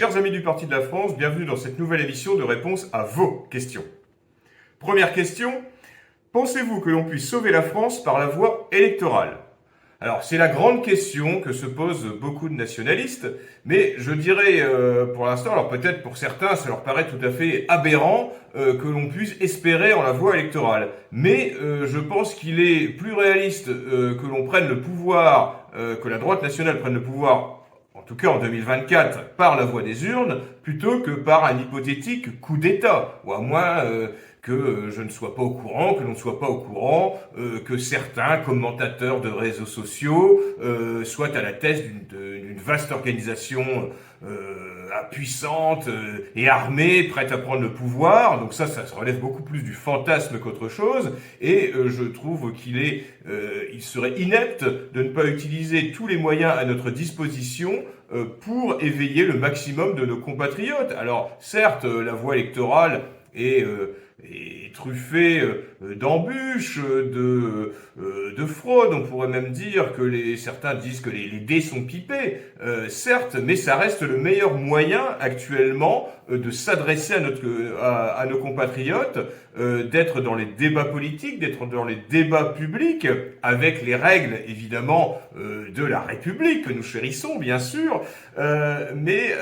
Chers amis du Parti de la France, bienvenue dans cette nouvelle émission de réponse à vos questions. Première question, pensez-vous que l'on puisse sauver la France par la voie électorale ? Alors, c'est la grande question que se posent beaucoup de nationalistes, mais je dirais pour l'instant, alors peut-être pour certains, ça leur paraît tout à fait aberrant que l'on puisse espérer en la voie électorale. Mais je pense qu'il est plus réaliste que l'on prenne le pouvoir, que la droite nationale prenne le pouvoir, en tout cas en 2024, par la voie des urnes, plutôt que par un hypothétique coup d'État, ou à moins que je ne sois pas au courant, que l'on ne soit pas au courant, que certains commentateurs de réseaux sociaux soient à la tête d'une vaste organisation puissante et armée, prête à prendre le pouvoir. Donc ça se relève beaucoup plus du fantasme qu'autre chose. Et je trouve il serait inepte de ne pas utiliser tous les moyens à notre disposition pour éveiller le maximum de nos compatriotes. Alors certes, la voie électorale est truffée d'embûches, de fraude. On pourrait même dire que certains disent que les dés sont pipés, certes, mais ça reste le meilleur moyen actuellement de s'adresser à nos compatriotes, d'être dans les débats politiques, d'être dans les débats publics, avec les règles évidemment de la République que nous chérissons bien sûr, mais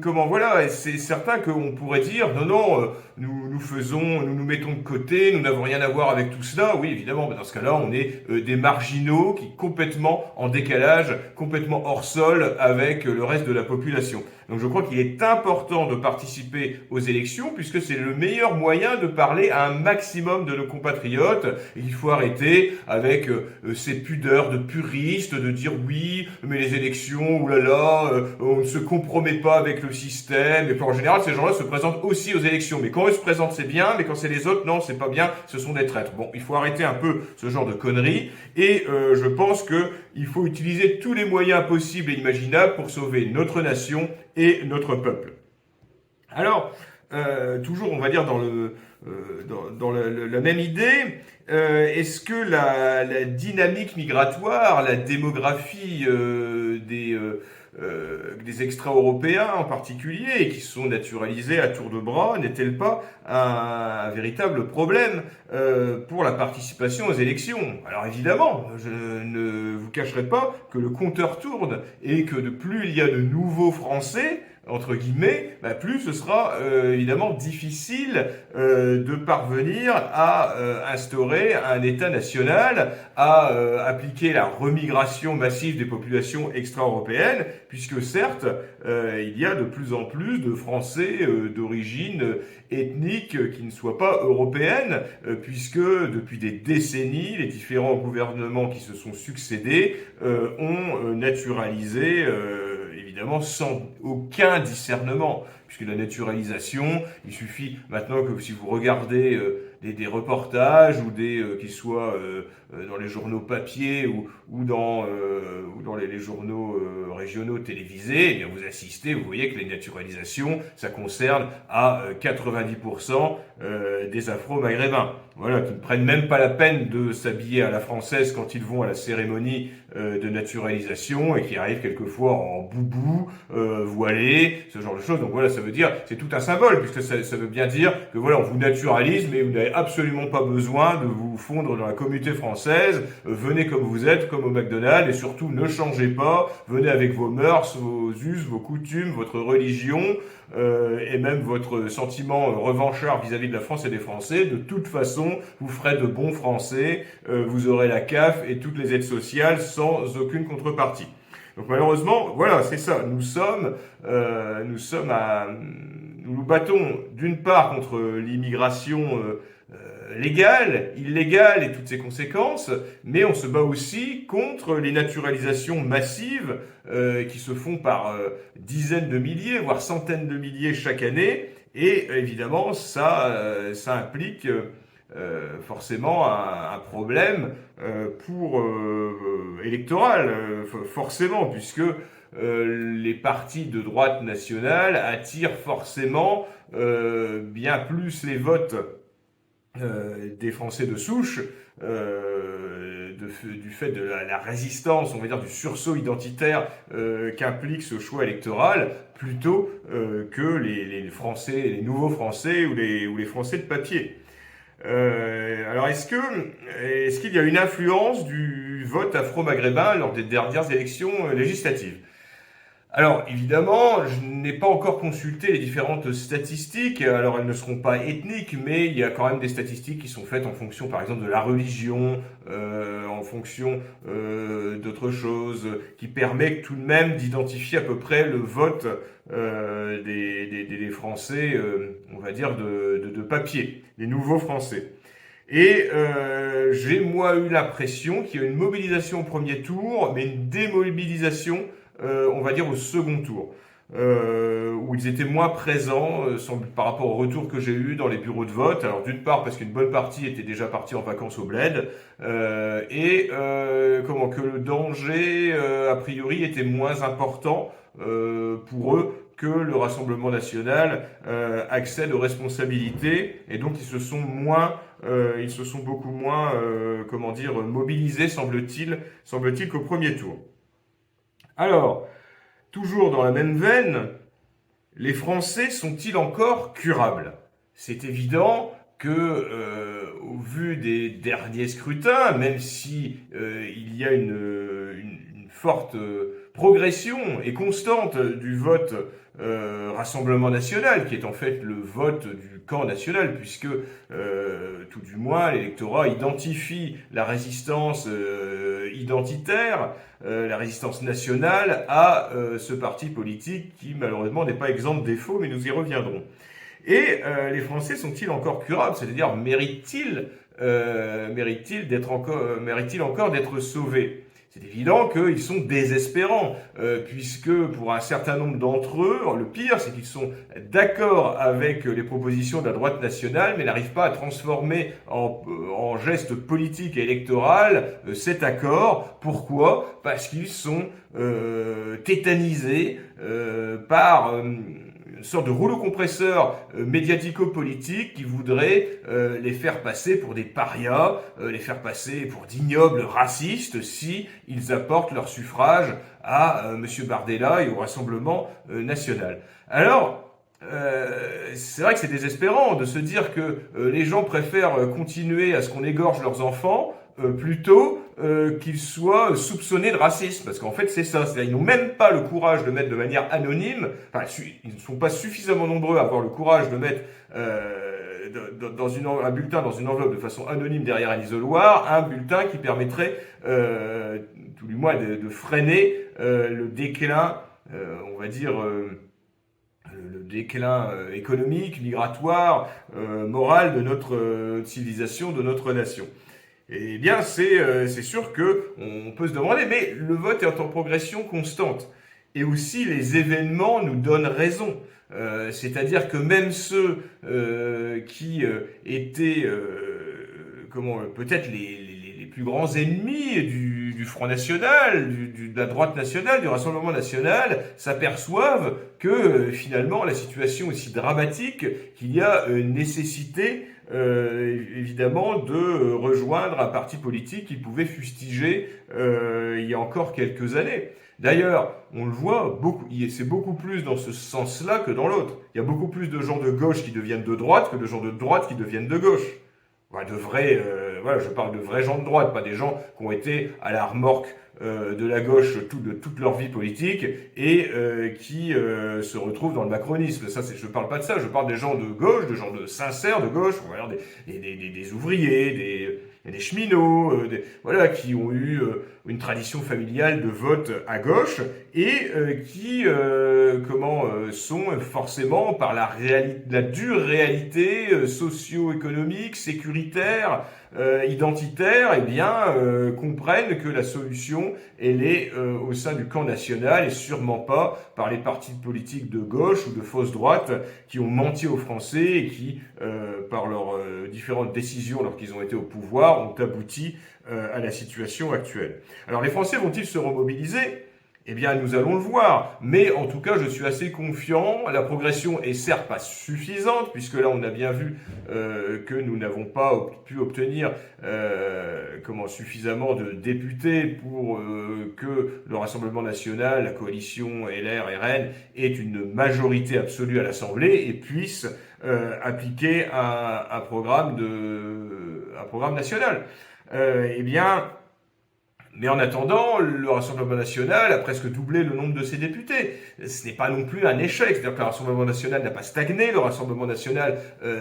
voilà, c'est certain qu'on pourrait dire non, nous nous mettons de côté, nous n'avons rien à voir avec tout cela. Oui, évidemment, mais dans ce cas-là, on est des marginaux qui complètement en décalage, complètement hors sol avec le reste de la population. Donc je crois qu'il est important de participer aux élections puisque c'est le meilleur moyen de parler à un maximum de nos compatriotes. Et il faut arrêter avec ces pudeurs de puristes de dire oui, mais les élections, oulala, on ne se compromet pas avec le système. Et puis en général, ces gens-là se présentent aussi aux élections. Mais quand eux se présentent, c'est bien, mais quand c'est les autres, non, c'est pas bien, ce sont des traîtres. Bon, il faut arrêter un peu ce genre de conneries. Et je pense qu'il faut utiliser tous les moyens possibles et imaginables pour sauver notre nation et notre peuple. Alors, toujours, on va dire dans la même idée, est-ce que la dynamique migratoire, la démographie des extra-européens en particulier, et qui sont naturalisés à tour de bras, n'est-elle pas un véritable problème pour la participation aux élections? Alors évidemment, je ne vous cacherai pas que le compteur tourne et que de plus il y a de nouveaux Français, entre guillemets, plus ce sera évidemment difficile de parvenir à instaurer un État national, à appliquer la remigration massive des populations extra-européennes, puisque certes, il y a de plus en plus de Français d'origine ethnique qui ne soient pas européennes, puisque depuis des décennies, les différents gouvernements qui se sont succédés ont naturalisé évidemment sans aucun discernement, puisque la naturalisation, il suffit maintenant que si vous regardez des reportages ou qui soient dans les journaux papier ou dans les journaux régionaux télévisés, eh bien vous assistez, vous voyez que les naturalisations, ça concerne à 90% des Afro-Maghrébins. Voilà, qui ne prennent même pas la peine de s'habiller à la française quand ils vont à la cérémonie de naturalisation et qui arrivent quelquefois en boubou, voilés, ce genre de choses. Donc voilà, ça veut dire, c'est tout un symbole, puisque ça veut bien dire que voilà, on vous naturalise, mais vous n'avez absolument pas besoin de vous fondre dans la communauté française. Venez comme vous êtes, comme au McDonald's, et surtout ne changez pas. Venez avec vos mœurs, vos us, vos coutumes, votre religion, et même votre sentiment revanchard vis-à-vis de la France et des Français. De toute façon, vous ferez de bons Français, vous aurez la CAF et toutes les aides sociales sans aucune contrepartie. Donc malheureusement, voilà, c'est ça. Nous nous battons d'une part contre l'immigration légale, illégale et toutes ses conséquences, mais on se bat aussi contre les naturalisations massives qui se font par dizaines de milliers, voire centaines de milliers chaque année. Et évidemment, ça implique forcément un problème électoral, forcément, puisque les partis de droite nationale attirent forcément bien plus les votes des Français de souche du fait de la résistance, on va dire du sursaut identitaire qu'implique ce choix électoral, plutôt que les Français, les nouveaux Français ou les Français de papier. Alors est-ce qu'il y a une influence du vote afro-maghrébin lors des dernières élections législatives? Alors, évidemment, je n'ai pas encore consulté les différentes statistiques. Alors, elles ne seront pas ethniques, mais il y a quand même des statistiques qui sont faites en fonction, par exemple, de la religion, en fonction d'autres choses, qui permettent tout de même d'identifier à peu près le vote des Français, on va dire, de papier, des nouveaux Français. Et j'ai, moi, eu l'impression qu'il y a une mobilisation au premier tour, mais une démobilisation on va dire au second tour, où ils étaient moins présents par rapport au retour que j'ai eu dans les bureaux de vote. Alors d'une part parce qu'une bonne partie était déjà partie en vacances au bled, et que le danger a priori était moins important pour eux que le Rassemblement national accède aux responsabilités, et donc ils se sont beaucoup moins mobilisés, semble-t-il qu'au premier tour. Alors, toujours dans la même veine, les Français sont-ils encore curables? C'est évident que, au vu des derniers scrutins, même si il y a une forte progression et constante du vote Rassemblement national, qui est en fait le vote du camp national, puisque tout du moins l'électorat identifie la résistance identitaire, la résistance nationale à ce parti politique qui malheureusement n'est pas exempt de défauts, mais nous y reviendrons. Et les Français sont-ils encore curables? C'est-à-dire méritent-ils encore d'être sauvés? C'est évident qu'ils sont désespérants, puisque pour un certain nombre d'entre eux, le pire, c'est qu'ils sont d'accord avec les propositions de la droite nationale, mais n'arrivent pas à transformer en geste politique et électoral cet accord. Pourquoi? Parce qu'ils sont tétanisés par une sorte de rouleau compresseur médiatico-politique qui voudrait les faire passer pour des parias, les faire passer pour d'ignobles racistes si ils apportent leur suffrage à Monsieur Bardella et au Rassemblement national. Alors, c'est vrai que c'est désespérant de se dire que les gens préfèrent continuer à ce qu'on égorge leurs enfants plutôt qu'ils soient soupçonnés de racisme, parce qu'en fait c'est ça, c'est-à-dire ils n'ont même pas le courage de mettre de manière anonyme, enfin ils ne sont pas suffisamment nombreux à avoir le courage de mettre un bulletin dans une enveloppe de façon anonyme derrière un isoloir, un bulletin qui permettrait tout du moins de freiner le déclin, on va dire le déclin économique, migratoire, moral de notre civilisation, de notre nation. Eh bien, c'est sûr que on peut se demander, mais le vote est en progression constante. Et aussi, les événements nous donnent raison. C'est-à-dire que même ceux qui étaient, peut-être les plus grands ennemis du Front National, de la droite nationale, du Rassemblement national, s'aperçoivent que finalement la situation est aussi dramatique qu'il y a nécessité évidemment de rejoindre un parti politique qui pouvait fustiger il y a encore quelques années. D'ailleurs, on le voit, c'est beaucoup plus dans ce sens-là que dans l'autre. Il y a beaucoup plus de gens de gauche qui deviennent de droite que de gens de droite qui deviennent de gauche. Je parle de vrais gens de droite, pas des gens qui ont été à la remorque de la gauche de toute leur vie politique et qui se retrouvent dans le macronisme. Je parle pas de ça, je parle des gens de gauche, de gens sincères de gauche, des ouvriers, des cheminots, qui ont eu une tradition familiale de vote à gauche et qui sont forcément par la dure réalité socio-économique, sécuritaire, identitaire, comprennent que la solution elle est au sein du camp national et sûrement pas par les partis politiques de gauche ou de fausse droite qui ont menti aux Français et qui, par leurs différentes décisions lorsqu'ils ont été au pouvoir, ont abouti à la situation actuelle. Alors les Français vont-ils se remobiliser? Eh bien, nous allons le voir. Mais en tout cas, je suis assez confiant. La progression est certes pas suffisante, puisque là, on a bien vu que nous n'avons pas pu obtenir suffisamment de députés pour que le Rassemblement national, la coalition LR-RN, ait une majorité absolue à l'Assemblée et puisse appliquer un programme national. Eh bien, mais en attendant, le Rassemblement national a presque doublé le nombre de ses députés. Ce n'est pas non plus un échec. C'est-à-dire que le Rassemblement national n'a pas stagné, le Rassemblement national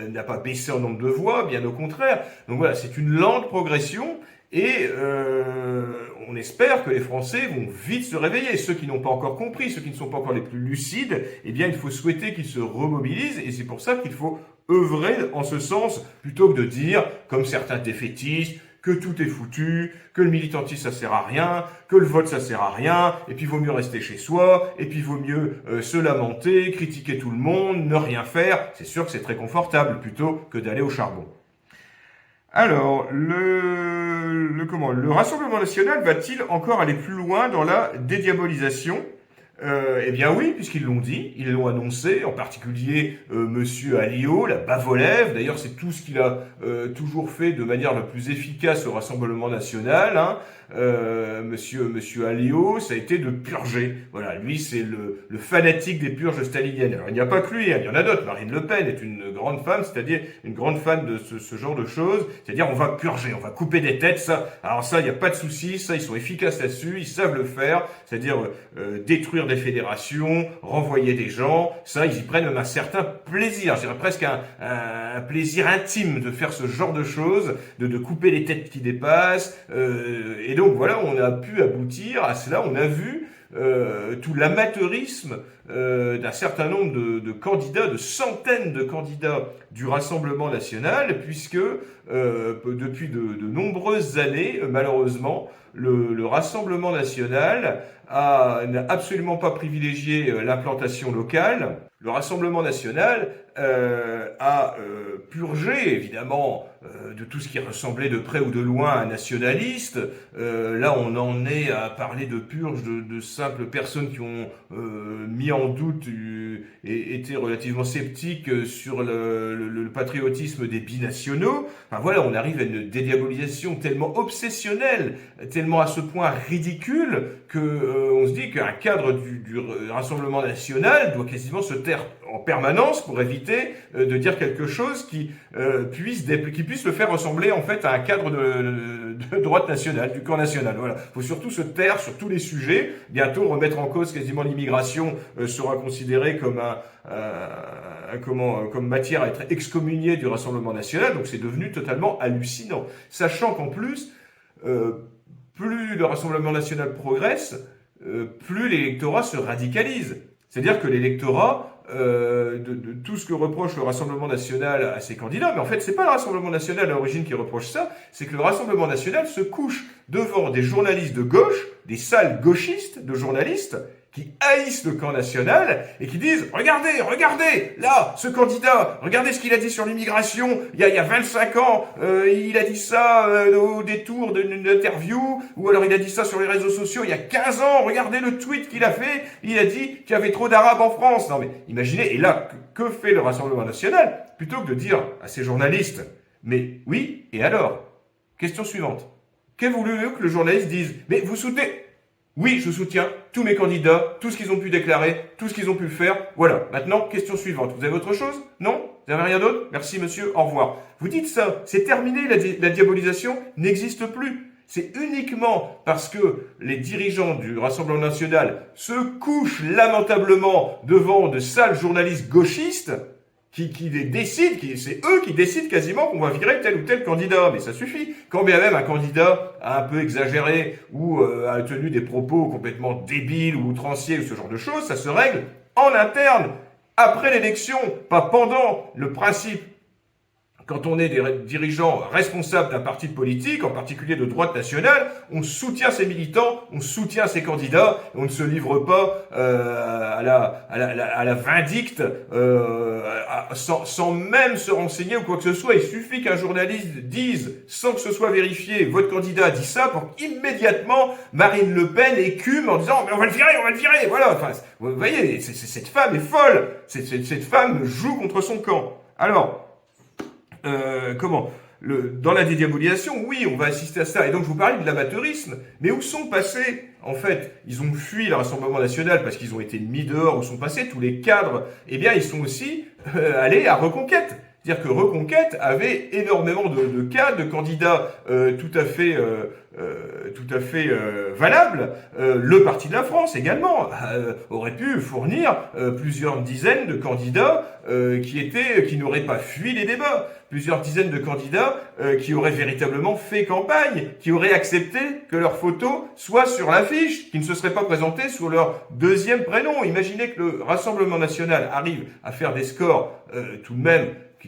n'a pas baissé en nombre de voix, bien au contraire. Donc voilà, c'est une lente progression et on espère que les Français vont vite se réveiller. Ceux qui n'ont pas encore compris, ceux qui ne sont pas encore les plus lucides, eh bien il faut souhaiter qu'ils se remobilisent et c'est pour ça qu'il faut œuvrer en ce sens plutôt que de dire, comme certains défaitistes, que tout est foutu, que le militantisme ça sert à rien, que le vote ça sert à rien, et puis il vaut mieux rester chez soi, et puis il vaut mieux se lamenter, critiquer tout le monde, ne rien faire. C'est sûr que c'est très confortable plutôt que d'aller au charbon. Alors, le Rassemblement national va-t-il encore aller plus loin dans la dédiabolisation ? Eh bien oui, puisqu'ils l'ont dit, ils l'ont annoncé, en particulier Monsieur Alliot, la Bavolève. D'ailleurs, c'est tout ce qu'il a toujours fait de manière la plus efficace au Rassemblement national. Monsieur Alliot, ça a été de purger. Voilà, lui, c'est le fanatique des purges staliniennes. Alors, il n'y a pas que lui, il y en a d'autres. Marine Le Pen est une grande femme, c'est-à-dire une grande fan de ce genre de choses. C'est-à-dire, on va purger, on va couper des têtes, ça. Alors ça, il n'y a pas de souci, ça, ils sont efficaces là-dessus, ils savent le faire. C'est-à-dire détruire des fédérations, renvoyer des gens. Ça, ils y prennent même un certain plaisir. Je dirais presque un plaisir intime de faire ce genre de choses, de couper les têtes qui dépassent. Et donc voilà, on a pu aboutir à cela. On a vu tout l'amateurisme d'un certain nombre de candidats, de centaines de candidats du Rassemblement national, puisque depuis de nombreuses années, malheureusement, le Rassemblement national n'a absolument pas privilégié l'implantation locale. Le Rassemblement national a purgé, évidemment, de tout ce qui ressemblait de près ou de loin à un nationaliste. Là, on en est à parler de purge de simples personnes qui ont mis en doute et été relativement sceptiques sur le patriotisme des binationaux. Enfin voilà, on arrive à une dédiabolisation tellement obsessionnelle, tellement à ce point ridicule que on se dit qu'un cadre du Rassemblement national doit quasiment se taire en permanence pour éviter de dire quelque chose qui puisse le faire ressembler en fait à un cadre de droite nationale, du camp national. Voilà. Il faut surtout se taire sur tous les sujets. Bientôt, remettre en cause quasiment l'immigration sera considéré comme comme matière à être excommuniée du Rassemblement national. Donc c'est devenu totalement hallucinant. Sachant qu'en plus, plus le Rassemblement national progresse, plus l'électorat se radicalise. C'est-à-dire que l'électorat, de tout ce que reproche le Rassemblement national à ses candidats, mais en fait, c'est pas le Rassemblement national à l'origine qui reproche ça, c'est que le Rassemblement national se couche devant des journalistes de gauche, des salles gauchistes de journalistes, qui haïssent le camp national et qui disent « Regardez, là, ce candidat, regardez ce qu'il a dit sur l'immigration, il y a 25 ans, il a dit ça au détour d'une interview, ou alors il a dit ça sur les réseaux sociaux il y a 15 ans, regardez le tweet qu'il a fait, il a dit qu'il y avait trop d'Arabes en France. » Non mais imaginez, et là, que fait le Rassemblement national? Plutôt que de dire à ces journalistes « Mais oui, et alors ?» Question suivante. Que voulez-vous que le journaliste dise? « Mais vous soutenez... » Oui, je soutiens tous mes candidats, tout ce qu'ils ont pu déclarer, tout ce qu'ils ont pu faire. Voilà. Maintenant, question suivante. Vous avez autre chose? Non? Vous n'avez rien d'autre? Merci monsieur, au revoir. Vous dites ça, c'est terminé, la diabolisation n'existe plus. C'est uniquement parce que les dirigeants du Rassemblement national se couchent lamentablement devant de sales journalistes gauchistes qui décident, c'est eux qui décident quasiment qu'on va virer tel ou tel candidat. Mais ça suffit. Quand bien même un candidat a un peu exagéré ou a tenu des propos complètement débiles ou outranciers ou ce genre de choses, ça se règle en interne, après l'élection, pas pendant. Le principe quand on est des dirigeants responsables d'un parti politique, en particulier de droite nationale, on soutient ses militants, on soutient ses candidats, on ne se livre pas à la vindicte sans même se renseigner ou quoi que ce soit. Il suffit qu'un journaliste dise, sans que ce soit vérifié, votre candidat a dit ça, pour qu'immédiatement Marine Le Pen écume en disant mais on va le virer, voilà. Enfin, vous voyez, cette femme est folle, cette femme joue contre son camp. Alors, dans la dédiabolisation, oui, on va assister à ça. Et donc, je vous parlais de l'amateurisme. Mais où sont passés, en fait, ils ont fui le Rassemblement national parce qu'ils ont été mis dehors. Où sont passés tous les cadres? Eh bien, ils sont aussi allés à Reconquête. C'est-à-dire que Reconquête avait énormément de cas, de candidats tout à fait valables. Le Parti de la France également aurait pu fournir plusieurs dizaines de candidats qui n'auraient pas fui les débats, plusieurs dizaines de candidats qui auraient véritablement fait campagne, qui auraient accepté que leur photo soit sur l'affiche, qui ne se seraient pas présentés sous leur deuxième prénom. Imaginez que le Rassemblement national arrive à faire des scores tout de même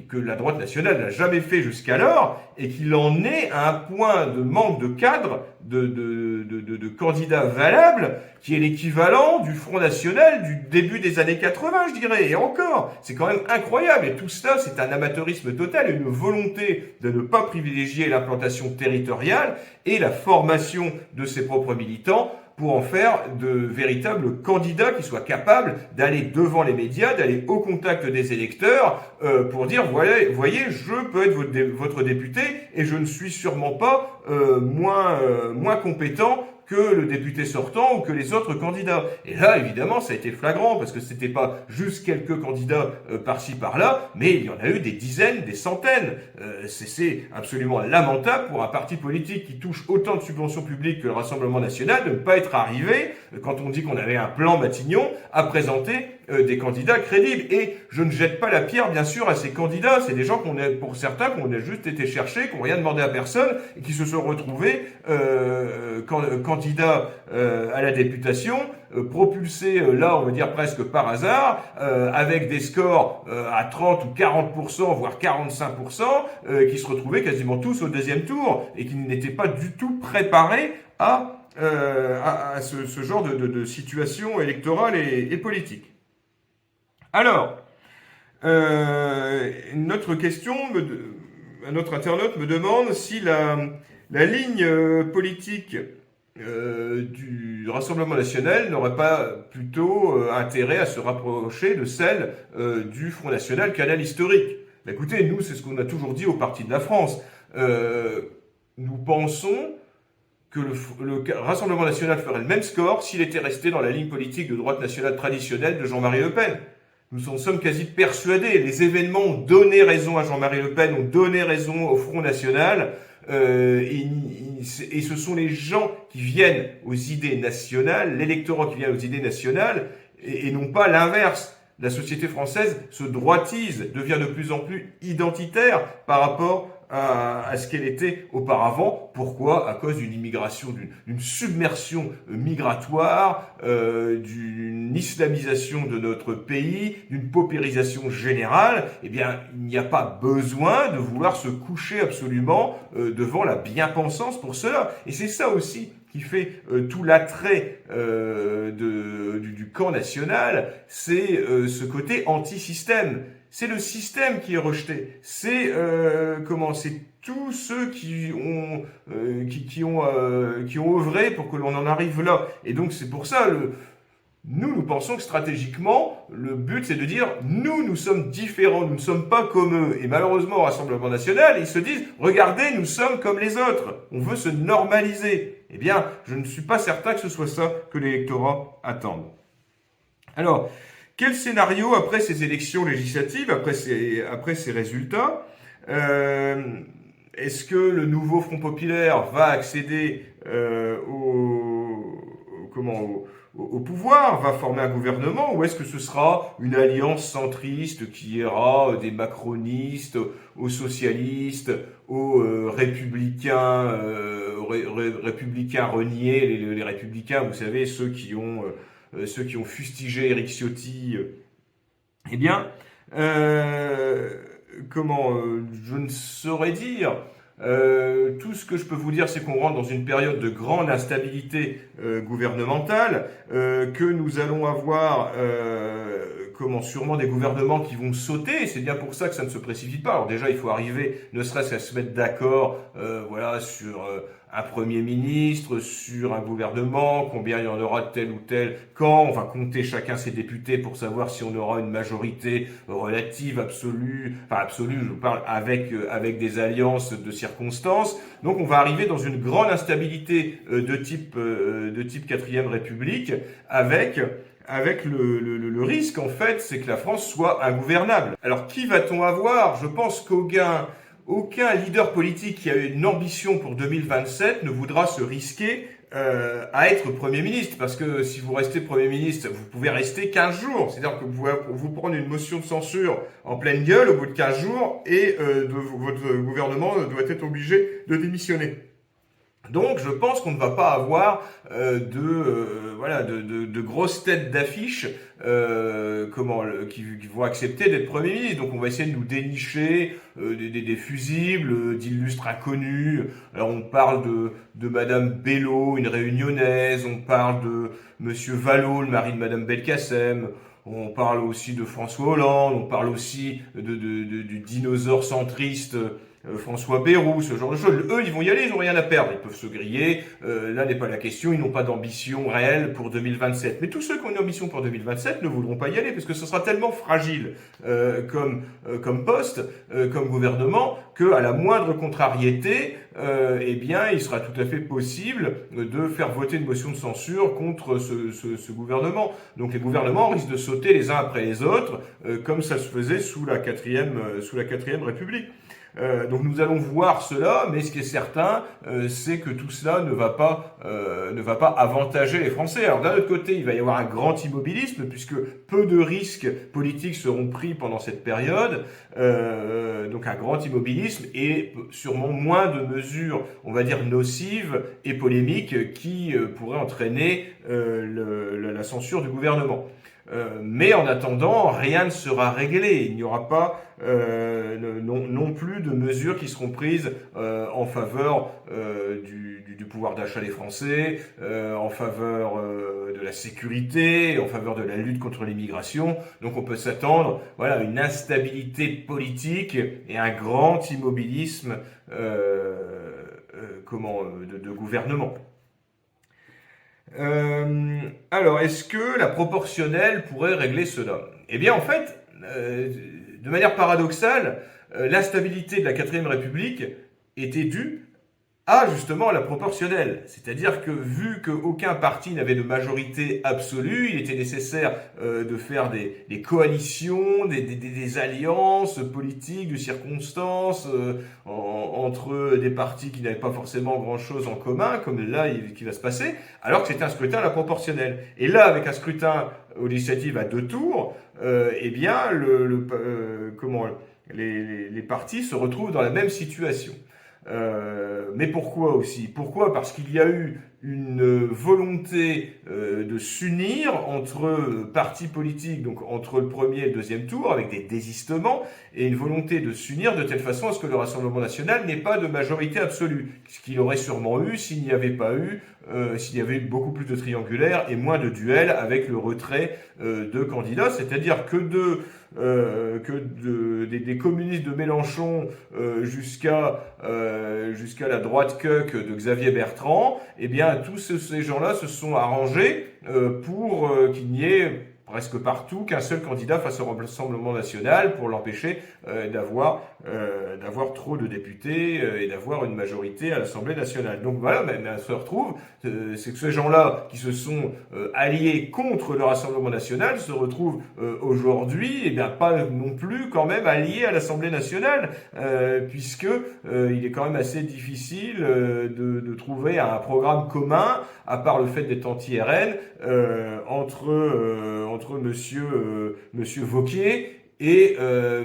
que la droite nationale n'a jamais fait jusqu'alors, et qu'il en est à un point de manque de cadres, de candidats valables, qui est l'équivalent du Front National du début des années 80, je dirais. Et encore, c'est quand même incroyable. Et tout cela, c'est un amateurisme total, une volonté de ne pas privilégier l'implantation territoriale et la formation de ses propres militants, pour en faire de véritables candidats qui soient capables d'aller devant les médias, d'aller au contact des électeurs, pour dire, voyez, je peux être votre député et je ne suis sûrement pas moins compétent que le député sortant ou que les autres candidats. Et là, évidemment, ça a été flagrant, parce que c'était pas juste quelques candidats par-ci par-là, mais il y en a eu des dizaines, des centaines. C'est absolument lamentable pour un parti politique qui touche autant de subventions publiques que le Rassemblement national de ne pas être arrivé, quand on dit qu'on avait un plan Matignon, à présenter des candidats crédibles. Et je ne jette pas la pierre, bien sûr, à ces candidats. C'est des gens pour certains, qu'on a juste été chercher, qui n'ont rien demandé à personne, et qui se sont retrouvés candidats à la députation, propulsés là, on va dire presque par hasard, avec des scores à 30 ou 40%, voire 45%, qui se retrouvaient quasiment tous au deuxième tour, et qui n'étaient pas du tout préparés à ce genre de situation électorale et politique. Alors, notre question, un autre internaute me demande si la ligne politique du Rassemblement national n'aurait pas plutôt intérêt à se rapprocher de celle du Front national, canal historique. Ben écoutez, nous, c'est ce qu'on a toujours dit au Parti de la France. Nous pensons que le Rassemblement national ferait le même score s'il était resté dans la ligne politique de droite nationale traditionnelle de Jean-Marie Le Pen. Nous en sommes quasi persuadés. Les événements ont donné raison à Jean-Marie Le Pen, ont donné raison au Front national, et ce sont les gens qui viennent aux idées nationales, l'électorat qui vient aux idées nationales, et non pas l'inverse. La société française se droitise, devient de plus en plus identitaire par rapport à ce qu'elle était auparavant. Pourquoi? À cause d'une immigration, d'une submersion migratoire, d'une islamisation de notre pays, d'une paupérisation générale. Eh bien, il n'y a pas besoin de vouloir se coucher absolument devant la bien-pensance pour cela. Et c'est ça aussi qui fait tout l'attrait du camp national, c'est ce côté anti-système. C'est le système qui est rejeté. C'est c'est tous ceux qui ont œuvré pour que l'on en arrive là. Et donc c'est pour ça nous pensons que stratégiquement, le but c'est de dire nous sommes différents, nous ne sommes pas comme eux. Et malheureusement au Rassemblement national, ils se disent regardez, nous sommes comme les autres. On veut se normaliser. Eh bien, je ne suis pas certain que ce soit ça que l'électorat attende. Alors, quel scénario après ces élections législatives, après ces résultats, est-ce que le nouveau Front populaire va accéder au pouvoir, va former un gouvernement, ou est-ce que ce sera une alliance centriste qui ira des macronistes aux socialistes, aux républicains reniés, les républicains, vous savez, ceux qui ont fustigé Éric Ciotti? Eh bien, je ne saurais dire. Tout ce que je peux vous dire, c'est qu'on rentre dans une période de grande instabilité gouvernementale, que nous allons avoir sûrement des gouvernements qui vont sauter, et c'est bien pour ça que ça ne se précipite pas. Alors déjà, il faut arriver, ne serait-ce qu'à se mettre d'accord sur un Premier ministre, sur un gouvernement, combien il y en aura de tel ou tel, quand on va compter chacun ses députés pour savoir si on aura une majorité relative, absolue, enfin absolue, je parle avec des alliances de circonstances. Donc on va arriver dans une grande instabilité de type 4e République, avec le risque, en fait, c'est que la France soit ingouvernable. Alors, qui va-t-on avoir? Je pense qu'aucun leader politique qui a une ambition pour 2027 ne voudra se risquer à être Premier ministre. Parce que si vous restez Premier ministre, vous pouvez rester 15 jours. C'est-à-dire que vous pouvez vous prendre une motion de censure en pleine gueule au bout de 15 jours et votre gouvernement doit être obligé de démissionner. Donc, je pense qu'on ne va pas avoir de grosses têtes d'affiche qui vont accepter d'être Premier ministre. Donc, on va essayer de nous dénicher des fusibles, d'illustres inconnus. Alors, on parle de Madame Bello, une réunionnaise. On parle de Monsieur Vallaud, le mari de Madame Belkacem. On parle aussi de François Hollande. On parle aussi du dinosaure centriste François Bayrou, ce genre de choses. Eux, ils vont y aller, ils n'ont rien à perdre. Ils peuvent se griller. Là n'est pas la question. Ils n'ont pas d'ambition réelle pour 2027. Mais tous ceux qui ont une ambition pour 2027 ne voudront pas y aller parce que ce sera tellement fragile comme poste, comme gouvernement, qu'à la moindre contrariété, il sera tout à fait possible de faire voter une motion de censure contre ce gouvernement. Donc les gouvernements risquent de sauter les uns après les autres, comme ça se faisait sous la 4e République. Donc nous allons voir cela, mais ce qui est certain, c'est que tout cela ne va pas avantager les Français. Alors d'un autre côté, il va y avoir un grand immobilisme, puisque peu de risques politiques seront pris pendant cette période, donc un grand immobilisme et sûrement moins de mesures, on va dire, nocives et polémiques qui pourraient entraîner la censure du gouvernement. Mais en attendant, rien ne sera réglé. Il n'y aura pas non plus de mesures qui seront prises en faveur du pouvoir d'achat des Français, en faveur de la sécurité, en faveur de la lutte contre l'immigration. Donc on peut s'attendre à une instabilité politique et un grand immobilisme de gouvernement. Alors, est-ce que la proportionnelle pourrait régler cela? Eh bien, en fait, de manière paradoxale, l'instabilité de la 4e République était due à justement la proportionnelle. C'est-à-dire que vu qu'aucun parti n'avait de majorité absolue, il était nécessaire de faire des coalitions, des alliances politiques, de circonstances entre des partis qui n'avaient pas forcément grand-chose en commun, comme là qui va se passer, alors que c'était un scrutin à la proportionnelle. Et là, avec un scrutin aux législatives à 2 tours, les partis se retrouvent dans la même situation. Mais pourquoi aussi? Pourquoi? Parce qu'il y a eu une volonté de s'unir entre partis politiques, donc entre le premier et le deuxième tour, avec des désistements, et une volonté de s'unir de telle façon à ce que le Rassemblement national n'ait pas de majorité absolue, ce qu'il aurait sûrement eu s'il n'y avait pas eu, s'il y avait eu beaucoup plus de triangulaires et moins de duels avec le retrait de candidats, c'est-à-dire que des communistes de Mélenchon jusqu'à la droite cuck de Xavier Bertrand, eh bien tous ces gens-là se sont arrangés pour qu'il n'y ait presque partout qu'un seul candidat face au Rassemblement national pour l'empêcher d'avoir trop de députés et d'avoir une majorité à l'Assemblée nationale. Donc voilà, on se retrouve, c'est que ces gens-là qui se sont alliés contre le Rassemblement national se retrouvent aujourd'hui, pas non plus quand même alliés à l'Assemblée nationale, puisque il est quand même assez difficile de trouver un programme commun, à part le fait d'être anti-RN, entre monsieur Wauquiez et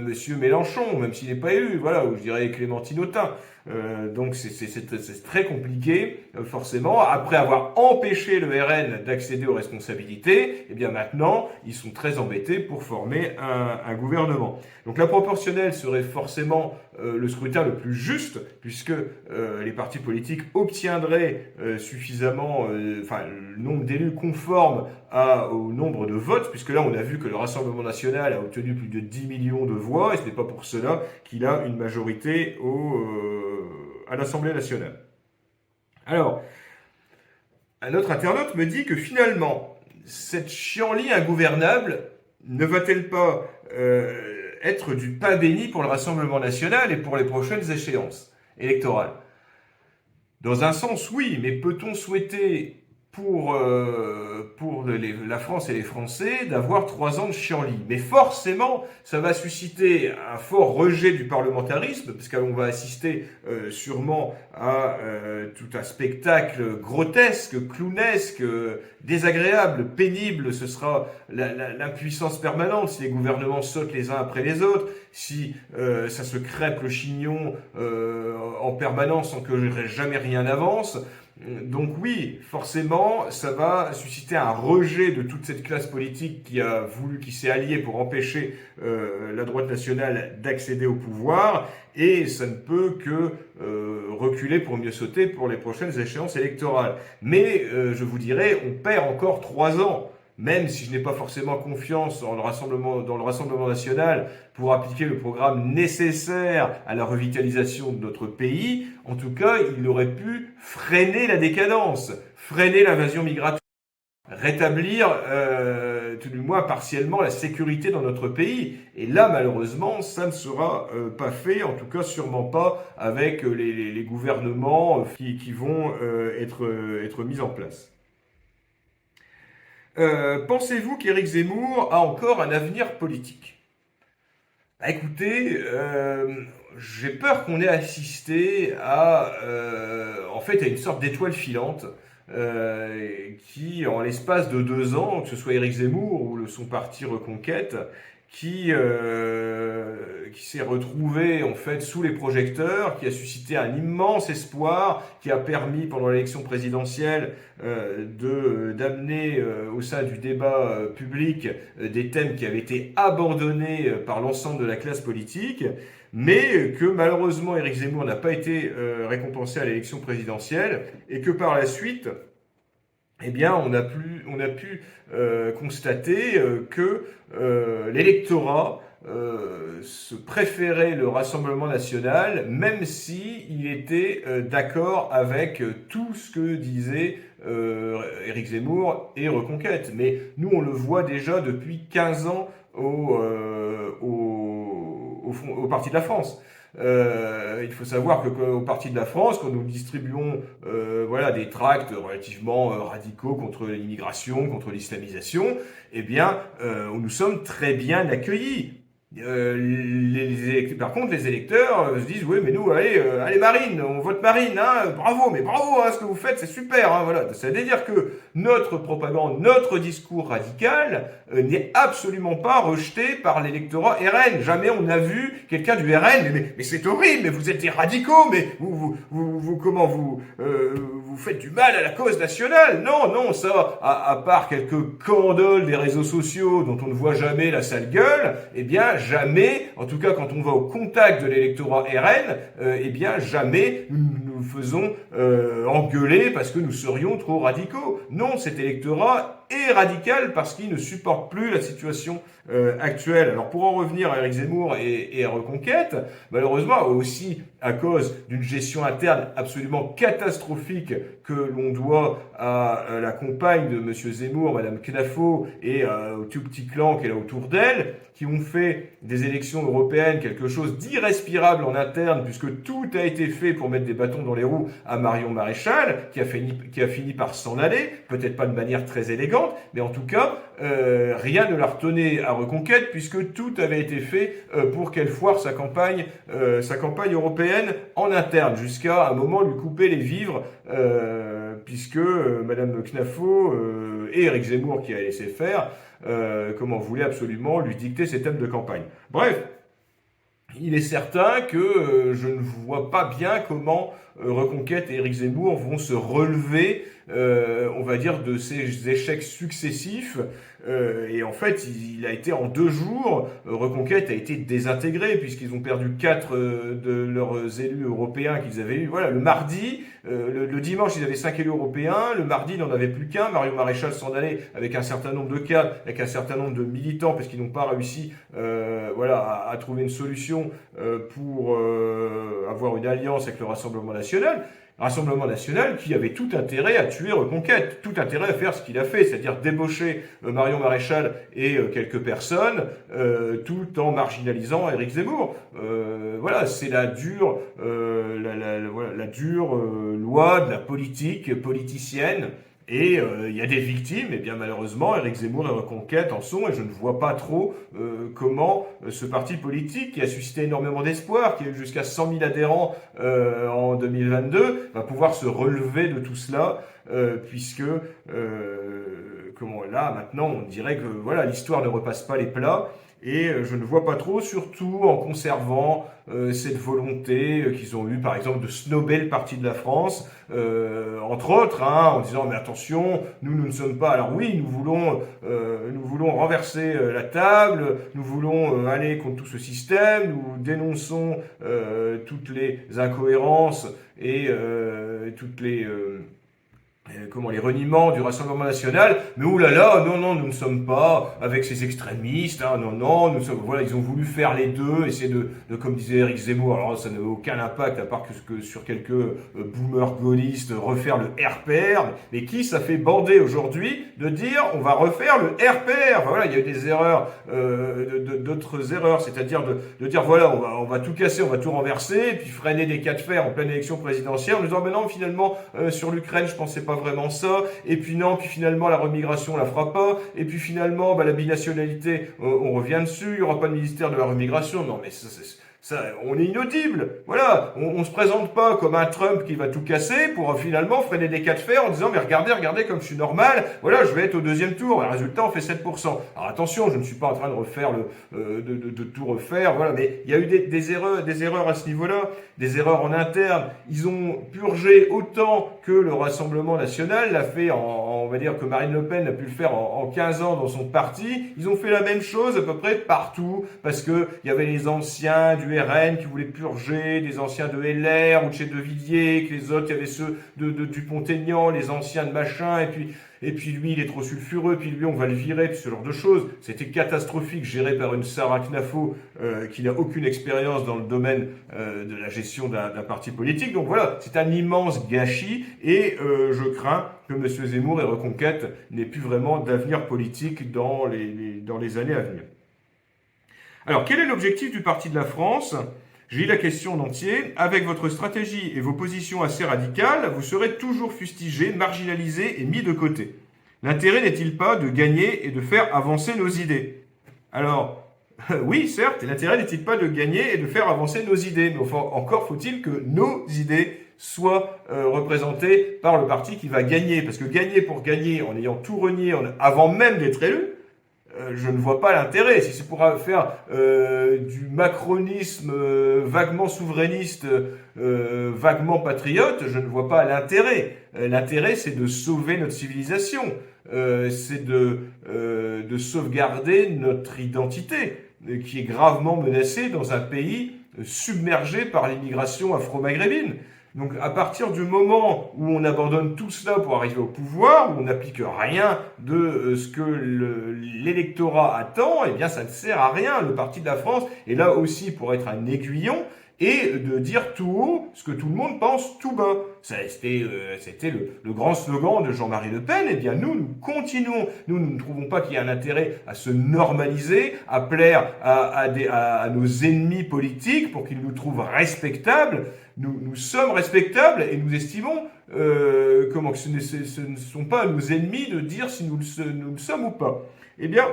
monsieur Mélenchon, même s'il n'est pas élu, ou je dirais Clémentine Autain. Donc c'est très compliqué, forcément. Après avoir empêché le RN d'accéder aux responsabilités, eh bien maintenant, ils sont très embêtés pour former un gouvernement. Donc la proportionnelle serait forcément le scrutin le plus juste, puisque les partis politiques obtiendraient suffisamment, le nombre d'élus conforme au nombre de votes, puisque là on a vu que le Rassemblement national a obtenu plus de 10 millions de voix, et ce n'est pas pour cela qu'il a une majorité à l'Assemblée nationale. Alors, un autre internaute me dit que finalement, cette chienlit ingouvernable ne va-t-elle pas être du pain béni pour le Rassemblement national et pour les prochaines échéances électorales? Dans un sens, oui, mais peut-on souhaiter pour la France et les Français d'avoir 3 ans de chienlit? Mais forcément, ça va susciter un fort rejet du parlementarisme, parce qu'on va assister sûrement à tout un spectacle grotesque, clownesque, désagréable, pénible. Ce sera l'impuissance permanente si les gouvernements sautent les uns après les autres, si ça se crêpe le chignon en permanence sans que jamais rien n'avance. Donc oui, forcément, ça va susciter un rejet de toute cette classe politique qui s'est alliée pour empêcher la droite nationale d'accéder au pouvoir, et ça ne peut que reculer pour mieux sauter pour les prochaines échéances électorales. Mais je vous dirais, on perd encore 3 ans. Même si je n'ai pas forcément confiance dans le Rassemblement national pour appliquer le programme nécessaire à la revitalisation de notre pays, en tout cas, il aurait pu freiner la décadence, freiner l'invasion migratoire, rétablir, tout du moins partiellement, la sécurité dans notre pays. Et là, malheureusement, ça ne sera pas fait, en tout cas sûrement pas avec les gouvernements qui vont être mis en place. Pensez-vous qu'Éric Zemmour a encore un avenir politique? Écoutez, j'ai peur qu'on ait assisté à une sorte d'étoile filante qui, en l'espace de 2 ans, que ce soit Éric Zemmour ou son parti Reconquête, qui s'est retrouvé en fait sous les projecteurs, qui a suscité un immense espoir, qui a permis pendant l'élection présidentielle d'amener au sein du débat public des thèmes qui avaient été abandonnés par l'ensemble de la classe politique, mais que malheureusement Éric Zemmour n'a pas été récompensé à l'élection présidentielle, et que par la suite, eh bien, on a pu constater que l'électorat se préférait le Rassemblement national, même si il était d'accord avec tout ce que disait Éric Zemmour et Reconquête. Mais nous, on le voit déjà depuis 15 ans au Parti de la France. Il faut savoir qu'au Parti de la France, quand nous distribuons des tracts relativement radicaux contre l'immigration, contre l'islamisation, eh bien, nous sommes très bien accueillis. Par contre, les électeurs se disent, oui, mais nous, allez Marine, on vote Marine, hein, bravo, ce que vous faites, c'est super, hein, voilà. C'est-à-dire que notre propagande, notre discours radical n'est absolument pas rejeté par l'électorat RN. Jamais on a vu quelqu'un du RN, mais c'est horrible, mais vous êtes des radicaux, mais vous faites du mal à la cause nationale. Non, ça, à part quelques candoles des réseaux sociaux dont on ne voit jamais la sale gueule, eh bien, jamais, en tout cas quand on va au contact de l'électorat RN, jamais nous faisons engueuler parce que nous serions trop radicaux. Non, cet électorat est radical parce qu'il ne supporte plus la situation actuelle. Alors pour en revenir à Éric Zemmour et à Reconquête, malheureusement aussi à cause d'une gestion interne absolument catastrophique que l'on doit à la compagne de M. Zemmour, Mme Knafo, et au tout petit clan qu'elle a autour d'elle, qui ont fait des élections européennes quelque chose d'irrespirable en interne, puisque tout a été fait pour mettre des bâtons dans les roues à Marion Maréchal, qui a fini par s'en aller, peut-être pas de manière très élégante, mais en tout cas, rien ne la retenait à Reconquête, puisque tout avait été fait pour qu'elle foire sa campagne européenne en interne, jusqu'à un moment lui couper les vivres, puisque Madame Knafo et Éric Zemmour, qui a laissé faire, voulait absolument lui dicter ses thèmes de campagne. Bref, il est certain que je ne vois pas bien comment Reconquête et Éric Zemmour vont se relever, on va dire, de ces échecs successifs. Et en fait, il a été en 2 jours, Reconquête a été désintégré puisqu'ils ont perdu 4 de leurs élus européens qu'ils avaient eu. Voilà, le mardi, le dimanche, ils avaient 5 élus européens. Le mardi, il n'en avait plus qu'un. Mario Maréchal s'en allait avec un certain nombre de cadres, avec un certain nombre de militants, parce qu'ils n'ont pas réussi, à trouver une solution pour avoir une alliance avec le Rassemblement national. Rassemblement national qui avait tout intérêt à tuer Reconquête, tout intérêt à faire ce qu'il a fait, c'est-à-dire débaucher Marion Maréchal et quelques personnes, tout en marginalisant Éric Zemmour. Voilà, c'est la dure, la dure loi de la politique politicienne. Et il y a des victimes, et bien malheureusement, Éric Zemmour et Reconquête en sont, et je ne vois pas trop comment ce parti politique, qui a suscité énormément d'espoir, qui a eu jusqu'à 100 000 adhérents en 2022, va pouvoir se relever de tout cela, puisque là, maintenant, on dirait que voilà, l'histoire ne repasse pas les plats. Et je ne vois pas trop, surtout en conservant cette volonté qu'ils ont eue, par exemple, de snobber le parti de la France, entre autres, en disant mais attention, nous ne sommes pas. Alors oui, nous voulons renverser la table, nous voulons aller contre tout ce système, nous dénonçons toutes les incohérences et toutes les les reniements du Rassemblement national, mais oulala, non, nous ne sommes pas avec ces extrémistes, non, nous sommes, voilà, ils ont voulu faire les deux, essayer de comme disait Éric Zemmour, alors ça n'a aucun impact à part que sur quelques boomers gaullistes, refaire le RPR, mais qui ça fait bander aujourd'hui de dire on va refaire le RPR, enfin, voilà, il y a eu des erreurs, d'autres erreurs, c'est-à-dire de dire voilà, on va tout casser, on va tout renverser, et puis freiner des cas de fer en pleine élection présidentielle, en disant mais non, finalement, sur l'Ukraine, je pensais pas vraiment ça, et puis non, puis finalement la remigration on la fera pas, et puis finalement la binationalité on revient dessus, il y aura pas de ministère de la remigration, non mais ça, on est inaudible, voilà, on se présente pas comme un Trump qui va tout casser pour finalement freiner des cas de fer en disant mais regardez comme je suis normal, voilà, je vais être au 2e tour, et le résultat on fait 7%. Alors attention, je ne suis pas en train de refaire de tout refaire, voilà, mais il y a eu des erreurs à ce niveau-là, des erreurs en interne. Ils ont purgé autant que le Rassemblement national l'a fait on va dire que Marine Le Pen a pu le faire en 15 ans dans son parti. Ils ont fait la même chose à peu près partout, parce que il y avait les anciens du RN qui voulaient purger, des anciens de LR ou de chez De Villiers, que les autres, il y avait ceux de Dupont-Aignan, les anciens de machin, et puis lui, il est trop sulfureux, puis lui, on va le virer, puis ce genre de choses. C'était catastrophique, géré par une Sarah Knafo qui n'a aucune expérience dans le domaine de la gestion d'un parti politique. Donc voilà, c'est un immense gâchis, et je crains que M. Zemmour et Reconquête n'aient plus vraiment d'avenir politique dans les années à venir. Alors, quel est l'objectif du Parti de la France ? J'ai la question en entier. Avec votre stratégie et vos positions assez radicales, vous serez toujours fustigé, marginalisé et mis de côté. L'intérêt n'est-il pas de gagner et de faire avancer nos idées ? Alors, oui, certes, l'intérêt n'est-il pas de gagner et de faire avancer nos idées, mais enfin, encore faut-il que nos idées soient représentées par le parti qui va gagner. Parce que gagner pour gagner, en ayant tout renié avant même d'être élu, je ne vois pas l'intérêt. Si c'est pour faire du macronisme vaguement souverainiste, vaguement patriote, je ne vois pas l'intérêt. L'intérêt, c'est de sauver notre civilisation, c'est de sauvegarder notre identité, qui est gravement menacée dans un pays submergé par l'immigration afro-maghrébine. Donc à partir du moment où on abandonne tout cela pour arriver au pouvoir, où on n'applique rien de ce que l'électorat attend, eh bien ça ne sert à rien. Le Parti de la France est là aussi pour être un aiguillon et de dire tout haut ce que tout le monde pense tout bas. C'était le grand slogan de Jean-Marie Le Pen. Eh bien nous continuons. Nous ne trouvons pas qu'il y ait un intérêt à se normaliser, à plaire à nos ennemis politiques pour qu'ils nous trouvent respectables. Nous sommes respectables et nous estimons que ce ne sont pas nos ennemis de dire si nous le sommes ou pas. Eh bien,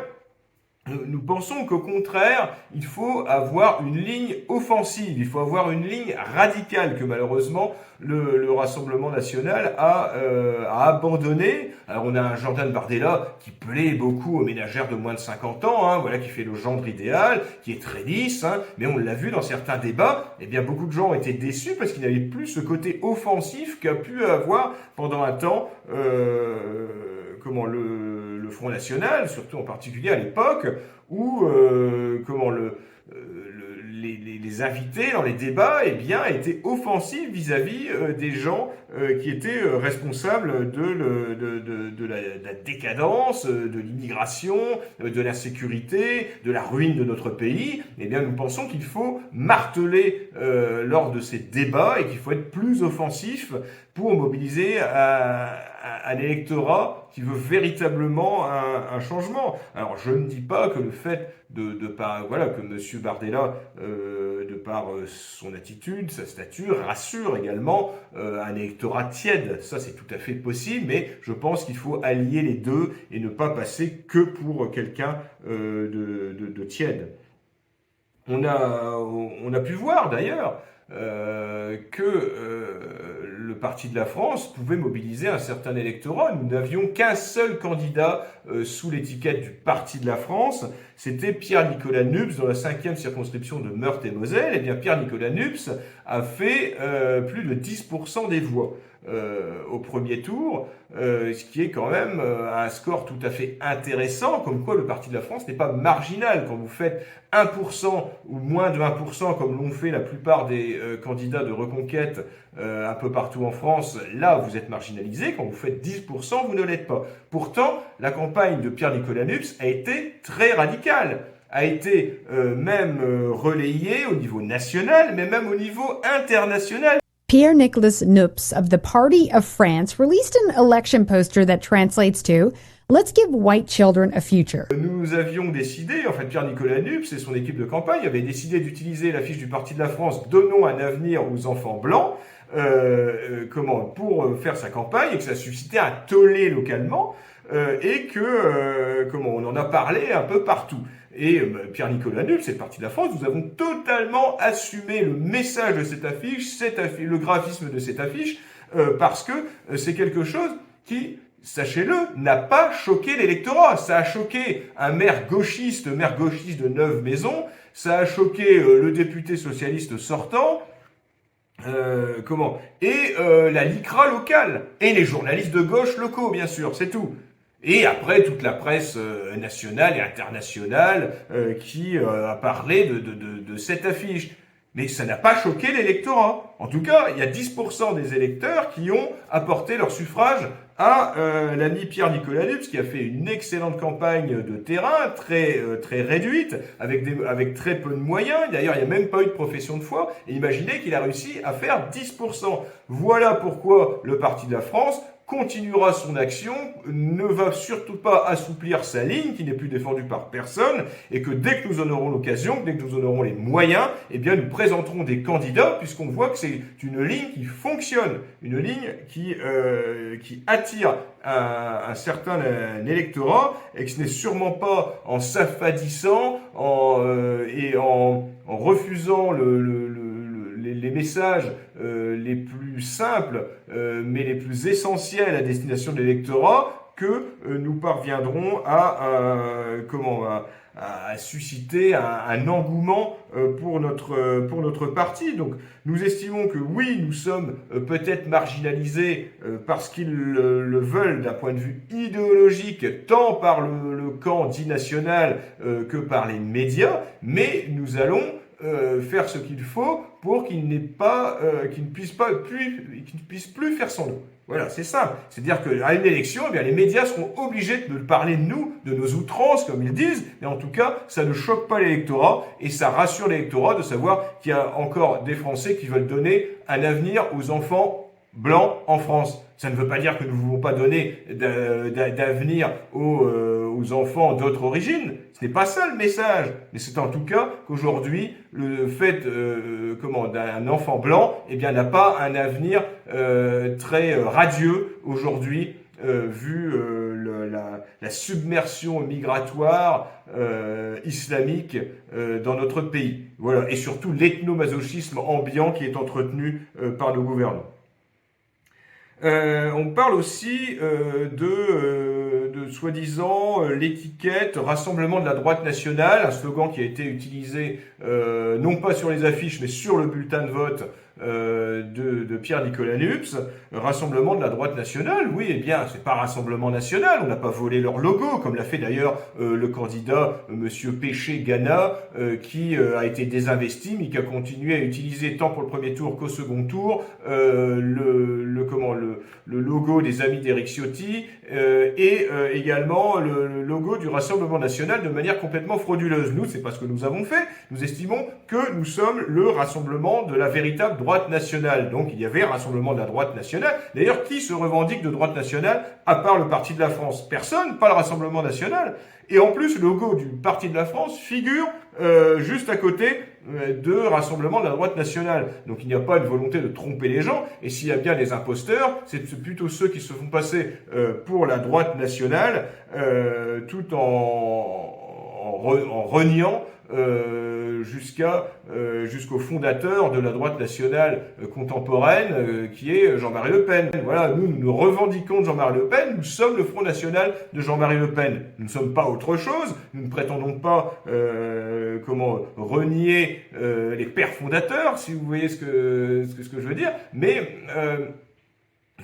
Nous pensons qu'au contraire, il faut avoir une ligne offensive, il faut avoir une ligne radicale que malheureusement le Rassemblement national a abandonné. Alors on a un Jordan Bardella qui plaît beaucoup aux ménagères de moins de 50 ans, hein, voilà, qui fait le gendre idéal, qui est très lisse, hein, mais on l'a vu dans certains débats, eh bien beaucoup de gens ont été déçus parce qu'il n'avait plus ce côté offensif qu'a pu avoir pendant un temps le Front National, surtout en particulier à l'époque, où les invités dans les débats étaient offensifs vis-à-vis des gens qui étaient responsables de la décadence, de l'immigration, de l'insécurité, de la ruine de notre pays. Eh bien, nous pensons qu'il faut marteler lors de ces débats et qu'il faut être plus offensif pour mobiliser un électorat qui veut véritablement un changement. Alors, je ne dis pas que le fait que M. Bardella, de par son attitude, sa stature, rassure également un électorat tiède. Ça, c'est tout à fait possible, mais je pense qu'il faut allier les deux et ne pas passer que pour quelqu'un de tiède. On a pu voir d'ailleurs que le Parti de la France pouvait mobiliser un certain électorat. Nous n'avions qu'un seul candidat sous l'étiquette du Parti de la France, c'était Pierre-Nicolas Nupes dans la 5e circonscription de Meurthe-et-Moselle. Eh bien, Pierre-Nicolas Nupes a fait plus de 10% des voix au premier tour, ce qui est quand même un score tout à fait intéressant, comme quoi le Parti de la France n'est pas marginal. Quand vous faites 1% ou moins de 1%, comme l'ont fait la plupart des candidats de Reconquête un peu partout en France, là vous êtes marginalisé. Quand vous faites 10%, vous ne l'êtes pas. Pourtant, la campagne de Pierre-Nicolas Nupes a été très radicale, a été même relayée au niveau national, mais même au niveau international. Pierre-Nicolas Nupes of the Party of France released an election poster that translates to "Let's give white children a future." Nous avions décidé, en fait Pierre-Nicolas Nupes et son équipe de campagne avaient décidé d'utiliser l'affiche du Parti de la France "Donnons un avenir aux enfants blancs" pour faire sa campagne, et que ça suscitait un tollé localement et que on en a parlé un peu partout. Et Pierre-Nicolas Nupes, c'est le Parti de la France, nous avons totalement assumé le message de cette affiche, le graphisme de cette affiche, parce que c'est quelque chose qui, sachez-le, n'a pas choqué l'électorat. Ça a choqué un maire gauchiste de Neuve-Maisons, ça a choqué le député socialiste sortant, la LICRA locale, et les journalistes de gauche locaux, bien sûr, c'est tout. Et après, toute la presse nationale et internationale qui a parlé de cette affiche. Mais ça n'a pas choqué l'électorat. En tout cas, il y a 10% des électeurs qui ont apporté leur suffrage à l'ami Pierre-Nicolas Nupes, qui a fait une excellente campagne de terrain, très réduite, avec très peu de moyens. D'ailleurs, il n'y a même pas eu de profession de foi. Et imaginez qu'il a réussi à faire 10%. Voilà pourquoi le Parti de la France continuera son action, ne va surtout pas assouplir sa ligne qui n'est plus défendue par personne, et que dès que nous en aurons l'occasion, dès que nous en aurons les moyens, eh bien nous présenterons des candidats, puisqu'on voit que c'est une ligne qui fonctionne, une ligne qui attire un certain électorat, et que ce n'est sûrement pas en s'affadissant et en refusant les messages les plus simples, mais les plus essentiels à destination de l'électorat, que nous parviendrons à susciter un engouement pour notre parti. Donc nous estimons que oui, nous sommes peut-être marginalisés parce qu'ils le veulent d'un point de vue idéologique, tant par le camp dit national que par les médias, mais nous allons faire ce qu'il faut pour qu'il ne puisse plus faire son nom. Voilà, c'est simple. C'est-à-dire qu'à une élection, eh bien, les médias seront obligés de parler de nous, de nos outrances, comme ils disent, mais en tout cas, ça ne choque pas l'électorat et ça rassure l'électorat de savoir qu'il y a encore des Français qui veulent donner un avenir aux enfants blancs en France. Ça ne veut pas dire que nous ne voulons pas donner d'avenir aux enfants d'autres origines. Ce n'est pas ça le message. Mais c'est en tout cas qu'aujourd'hui, le fait d'un enfant blanc, eh bien, n'a pas un avenir très radieux aujourd'hui vu la submersion migratoire islamique dans notre pays. Voilà, et surtout l'ethnomasochisme ambiant qui est entretenu par nos gouvernants. On parle aussi de soi-disant l'étiquette Rassemblement de la droite nationale, un slogan qui a été utilisé non pas sur les affiches mais sur le bulletin de vote de Pierre-Nicolas Nupes. Rassemblement de la droite nationale, oui, eh bien, c'est pas Rassemblement national, on n'a pas volé leur logo, comme l'a fait d'ailleurs le candidat Monsieur Péché-Gana, qui a été désinvesti, mais qui a continué à utiliser tant pour le premier tour qu'au second tour le logo des amis d'Éric Ciotti et également le logo du Rassemblement national de manière complètement frauduleuse. Nous, c'est pas ce que nous avons fait. Nous estimons que nous sommes le rassemblement de la véritable droite nationale. Donc il y avait un rassemblement de la droite nationale. D'ailleurs, qui se revendique de droite nationale à part le Parti de la France? Personne, pas le Rassemblement national. Et en plus, le logo du Parti de la France figure juste à côté de Rassemblement de la droite nationale. Donc il n'y a pas une volonté de tromper les gens. Et s'il y a bien des imposteurs, c'est plutôt ceux qui se font passer pour la droite nationale, tout en reniant jusqu'au fondateur de la droite nationale contemporaine, qui est Jean-Marie Le Pen. Voilà, nous revendiquons de Jean-Marie Le Pen, nous sommes le Front National de Jean-Marie Le Pen. Nous ne sommes pas autre chose, nous ne prétendons pas renier les pères fondateurs, si vous voyez ce que je veux dire, mais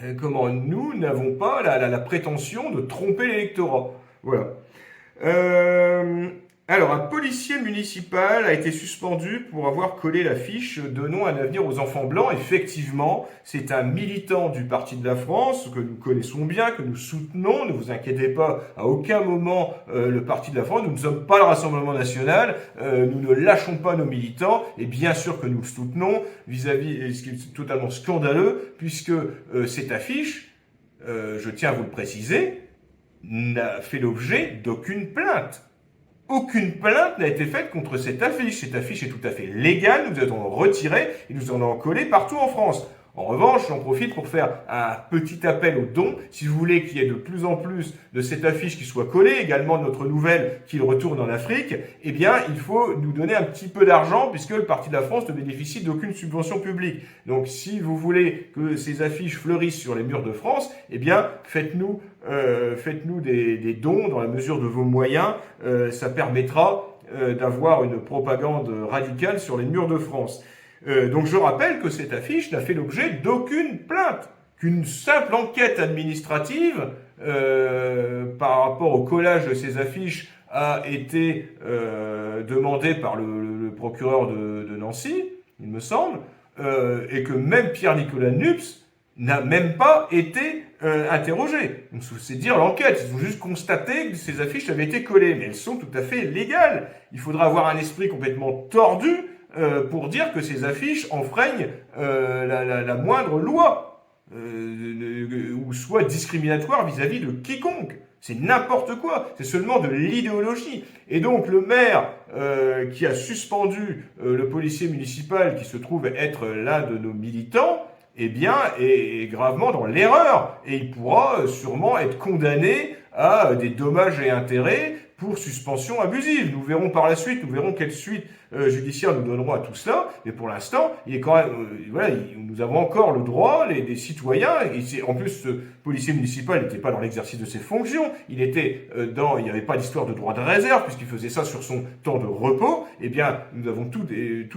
nous n'avons pas la prétention de tromper l'électorat. Voilà. Alors, un policier municipal a été suspendu pour avoir collé l'affiche « Donnons un avenir aux enfants blancs ». Effectivement, c'est un militant du Parti de la France que nous connaissons bien, que nous soutenons. Ne vous inquiétez pas, à aucun moment le Parti de la France, nous ne sommes pas le Rassemblement national, nous ne lâchons pas nos militants, et bien sûr que nous le soutenons vis-à-vis, ce qui est totalement scandaleux, puisque cette affiche, je tiens à vous le préciser, n'a fait l'objet d'aucune plainte. Aucune plainte n'a été faite contre cette affiche. Cette affiche est tout à fait légale, nous avons retiré et nous en avons collé partout en France. En revanche, j'en profite pour faire un petit appel aux dons. Si vous voulez qu'il y ait de plus en plus de cette affiche qui soit collée, également de notre nouvelle qui retourne en Afrique, eh bien, il faut nous donner un petit peu d'argent puisque le Parti de la France ne bénéficie d'aucune subvention publique. Donc, si vous voulez que ces affiches fleurissent sur les murs de France, eh bien, faites-nous des dons dans la mesure de vos moyens. Ça permettra d'avoir une propagande radicale sur les murs de France. Donc je rappelle que cette affiche n'a fait l'objet d'aucune plainte, qu'une simple enquête administrative par rapport au collage de ces affiches a été demandée par le procureur de Nancy, il me semble, et que même Pierre-Nicolas Nupes n'a même pas été interrogé. Donc c'est dire l'enquête, ils ont juste constaté que ces affiches avaient été collées, mais elles sont tout à fait légales. Il faudra avoir un esprit complètement tordu pour dire que ces affiches enfreignent la moindre loi ou soit discriminatoire vis-à-vis de quiconque. C'est n'importe quoi, c'est seulement de l'idéologie. Et donc le maire qui a suspendu le policier municipal qui se trouve être l'un de nos militants, eh bien, est gravement dans l'erreur. Et il pourra sûrement être condamné à des dommages et intérêts pour suspension abusive. Nous verrons par la suite, nous verrons quelle suite judiciaire nous donnerons à tout cela. Mais pour l'instant, il est quand même, nous avons encore le droit, des citoyens, et en plus, ce policier municipal n'était pas dans l'exercice de ses fonctions, il n'y avait pas d'histoire de droit de réserve, puisqu'il faisait ça sur son temps de repos. Eh bien, nous avons tout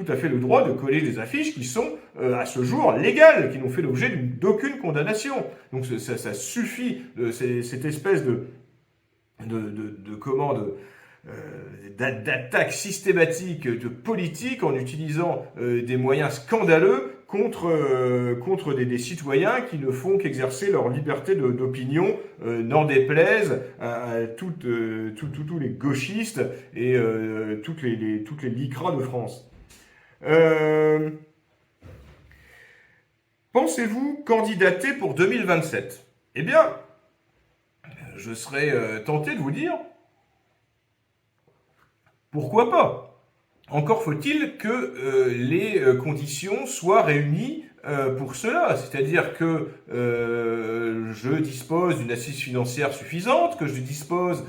à fait le droit de coller des affiches qui sont, à ce jour, légales, qui n'ont fait l'objet d'aucune condamnation. Donc, ça suffit, cette espèce d'attaque systématique de politique en utilisant des moyens scandaleux contre des citoyens qui ne font qu'exercer leur liberté d'opinion, n'en déplaise à tous les gauchistes et toutes les licras de France. Pensez-vous candidater pour 2027 ? Eh bien, je serais tenté de vous dire, pourquoi pas ? Encore faut-il que les conditions soient réunies pour cela, c'est-à-dire que je dispose d'une assise financière suffisante, que je dispose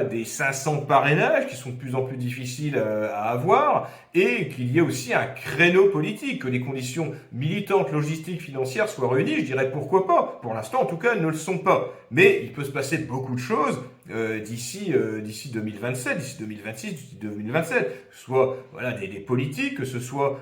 des 500 parrainages qui sont de plus en plus difficiles à avoir, et qu'il y ait aussi un créneau politique, que les conditions militantes, logistiques, financières soient réunies. Je dirais pourquoi pas. Pour l'instant, en tout cas, elles ne le sont pas. Mais il peut se passer beaucoup de choses d'ici 2027, d'ici 2026, d'ici 2027. Soit des politiques, que ce soit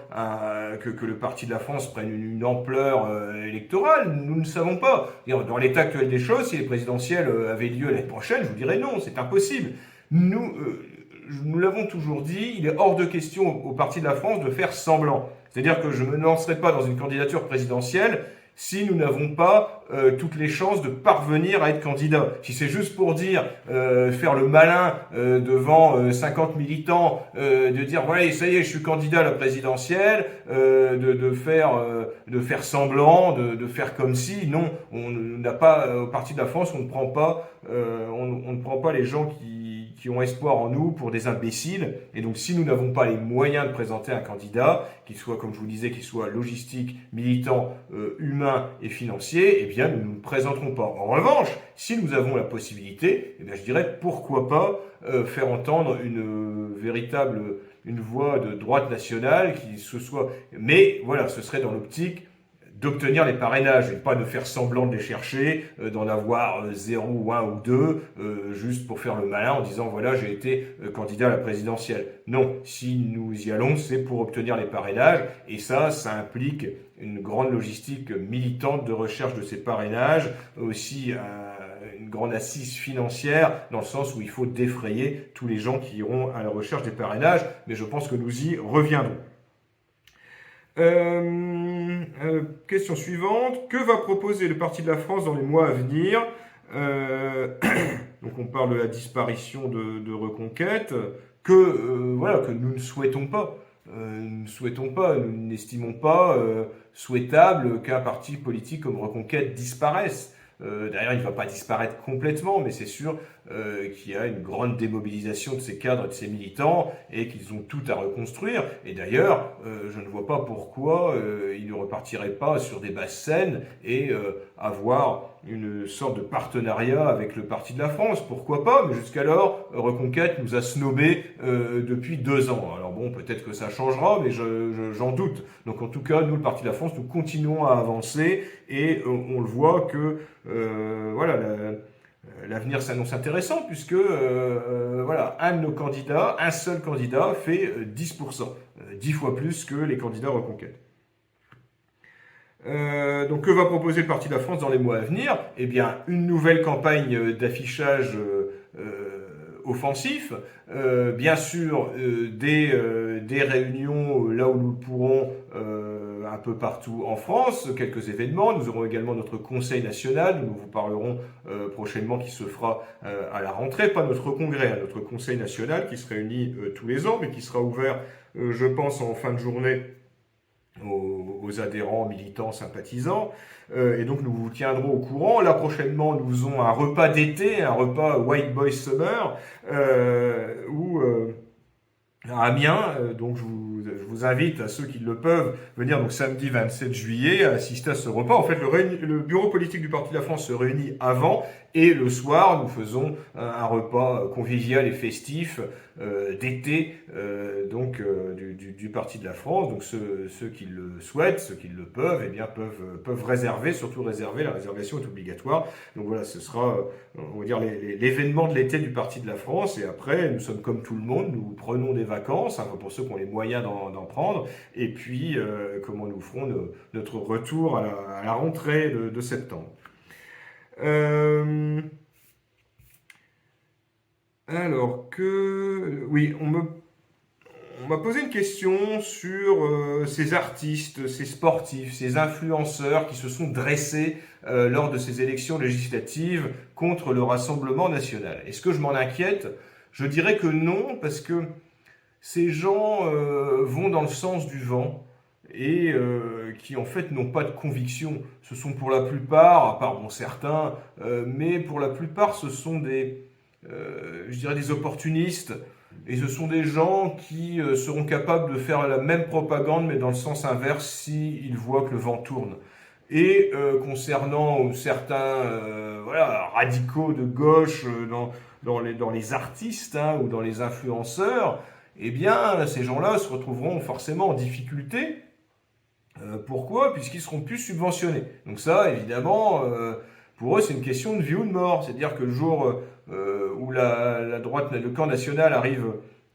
que le Parti de la France prenne une ampleur électorale, nous ne savons pas. Dans l'état actuel des choses, si les présidentielles avaient lieu l'année prochaine, je vous dirais non, c'est impossible. Nous l'avons toujours dit, il est hors de question au Parti de la France de faire semblant. C'est-à-dire que je ne me lancerai pas dans une candidature présidentielle si nous n'avons pas toutes les chances de parvenir à être candidat. Si c'est juste pour dire, faire le malin devant 50 militants, de dire voilà, ça y est, je suis candidat à la présidentielle, de faire semblant, de faire comme si, non, on n'a pas, au Parti de la France, on ne prend pas les gens qui ont espoir en nous pour des imbéciles. Et donc, si nous n'avons pas les moyens de présenter un candidat, qu'il soit, comme je vous disais, qu'il soit logistique, militant, humain et financier, eh bien, nous ne nous présenterons pas. En revanche, si nous avons la possibilité, eh bien, je dirais, pourquoi pas faire entendre une voix de droite nationale qui se soit... Mais voilà, ce serait dans l'optique d'obtenir les parrainages et pas de faire semblant de les chercher, d'en avoir 0 ou 1 ou 2, juste pour faire le malin en disant voilà, j'ai été candidat à la présidentielle. Non, si nous y allons, c'est pour obtenir les parrainages, et ça implique une grande logistique militante de recherche de ces parrainages, aussi une grande assise financière, dans le sens où il faut défrayer tous les gens qui iront à la recherche des parrainages, mais je pense que nous y reviendrons. Question suivante. Que va proposer le Parti de la France dans les mois à venir ? Donc on parle de la disparition de Reconquête, que nous ne souhaitons pas. Nous n'estimons pas souhaitable qu'un parti politique comme Reconquête disparaisse. D'ailleurs, il ne va pas disparaître complètement, mais c'est sûr qu'il y a une grande démobilisation de ces cadres et de ces militants et qu'ils ont tout à reconstruire. Et d'ailleurs, je ne vois pas pourquoi ils ne repartiraient pas sur des basses scènes et avoir une sorte de partenariat avec le Parti de la France. Pourquoi pas ? Mais jusqu'alors, Reconquête nous a snobés depuis 2 ans. Alors bon, peut-être que ça changera, mais j'en doute. Donc en tout cas, nous, le Parti de la France, nous continuons à avancer et on le voit que l'avenir s'annonce intéressant puisque un de nos candidats, un seul candidat, fait 10%, 10 fois plus que les candidats Reconquête. Donc que va proposer le Parti de la France dans les mois à venir ? Eh bien, une nouvelle campagne d'affichage offensif, bien sûr des réunions là où nous pourrons un peu partout en France, quelques événements. Nous aurons également notre Conseil national, nous vous parlerons prochainement, qui se fera à la rentrée, pas notre congrès, notre Conseil national qui se réunit tous les ans, mais qui sera ouvert, je pense, en fin de journée aux adhérents, militants, sympathisants. Et donc nous vous tiendrons au courant. Là prochainement, nous faisons un repas d'été, un repas White Boy Summer, à Amiens. Donc je vous invite, à ceux qui le peuvent, venir donc samedi 27 juillet, à assister à ce repas. En fait, le bureau politique du Parti de la France se réunit avant, et le soir, nous faisons un repas convivial et festif d'été du Parti de la France. Donc ceux qui le souhaitent, ceux qui le peuvent, eh bien peuvent réserver, surtout réserver, la réservation est obligatoire. Donc voilà, ce sera, on va dire, l'événement de l'été du Parti de la France. Et après, nous sommes comme tout le monde, nous prenons des vacances, pour ceux qui ont les moyens d'en prendre. Et puis, comment nous ferons notre retour à la rentrée de septembre. On m'a posé une question sur ces artistes, ces sportifs, ces influenceurs qui se sont dressés lors de ces élections législatives contre le Rassemblement national. Est-ce que je m'en inquiète ? Je dirais que non, parce que ces gens vont dans le sens du vent et qui en fait n'ont pas de conviction. Ce sont pour la plupart, à part certains, mais pour la plupart ce sont des opportunistes Et ce sont des gens qui seront capables de faire la même propagande, mais dans le sens inverse, s'ils voient que le vent tourne. Et concernant certains voilà, radicaux de gauche dans les artistes hein, ou dans les influenceurs, eh bien, ces gens-là se retrouveront forcément en difficulté. Pourquoi? Puisqu'ils seront plus subventionnés. Donc ça, évidemment, pour eux, c'est une question de vie ou de mort. C'est-à-dire que le jour où la droite, le camp national arrive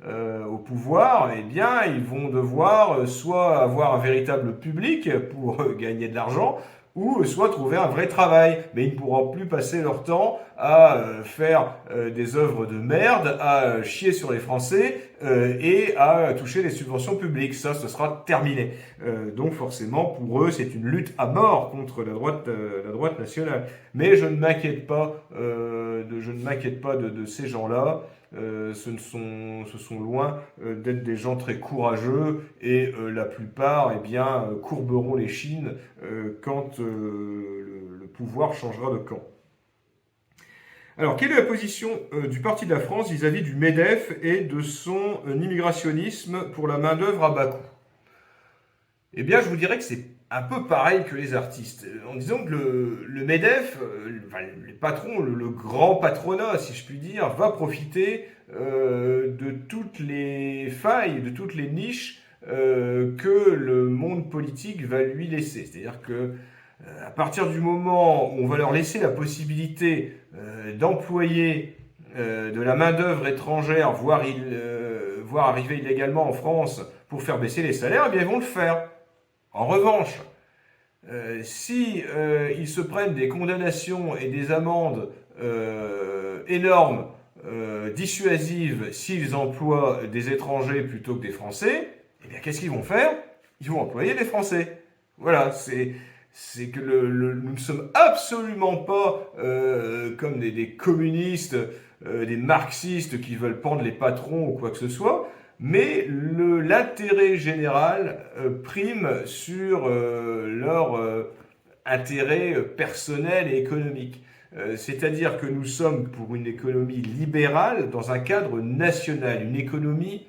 au pouvoir, eh bien, ils vont devoir soit avoir un véritable public pour gagner de l'argent, ou soit trouver un vrai travail. Mais ils ne pourront plus passer leur temps à faire des œuvres de merde, à chier sur les Français et à toucher les subventions publiques. Ça, ce sera terminé. Donc forcément, pour eux, c'est une lutte à mort contre la droite nationale. Mais je ne m'inquiète pas, de ces gens-là. Ce sont loin d'être des gens très courageux et la plupart eh bien, courberont les chines quand le pouvoir changera de camp. Alors, quelle est la position du Parti de la France vis-à-vis du MEDEF et de son immigrationnisme pour la main-d'œuvre à bas coût? Eh bien, je vous dirais que c'est un peu pareil que les artistes. En disant que le MEDEF, les patrons, le grand patronat, si je puis dire, va profiter de toutes les failles, de toutes les niches que le monde politique va lui laisser. C'est-à-dire que à partir du moment où on va leur laisser la possibilité d'employer de la main-d'œuvre étrangère, voire arriver illégalement en France pour faire baisser les salaires, eh bien ils vont le faire. En revanche, si ils se prennent des condamnations et des amendes énormes, dissuasives, s'ils emploient des étrangers plutôt que des Français, eh bien qu'est-ce qu'ils vont faire? Ils vont employer des Français. Voilà, c'est que nous ne sommes absolument pas comme des communistes, des marxistes qui veulent pendre les patrons ou quoi que ce soit, mais l'intérêt général prime sur leur intérêt personnel et économique. C'est-à-dire que nous sommes pour une économie libérale dans un cadre national, une économie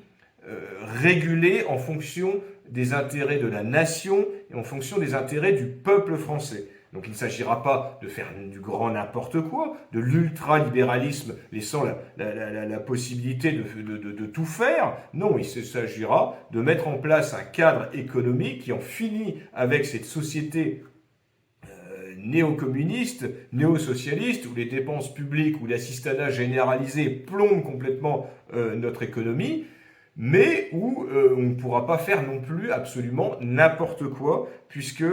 régulée en fonction des intérêts de la nation et en fonction des intérêts du peuple français. Donc il ne s'agira pas de faire du grand n'importe quoi, de l'ultralibéralisme laissant la possibilité de tout faire. Non, il s'agira de mettre en place un cadre économique qui en finit avec cette société néo-communiste, néo-socialiste, où les dépenses publiques, où l'assistanat généralisé plombe complètement notre économie, mais où on ne pourra pas faire non plus absolument n'importe quoi, puisque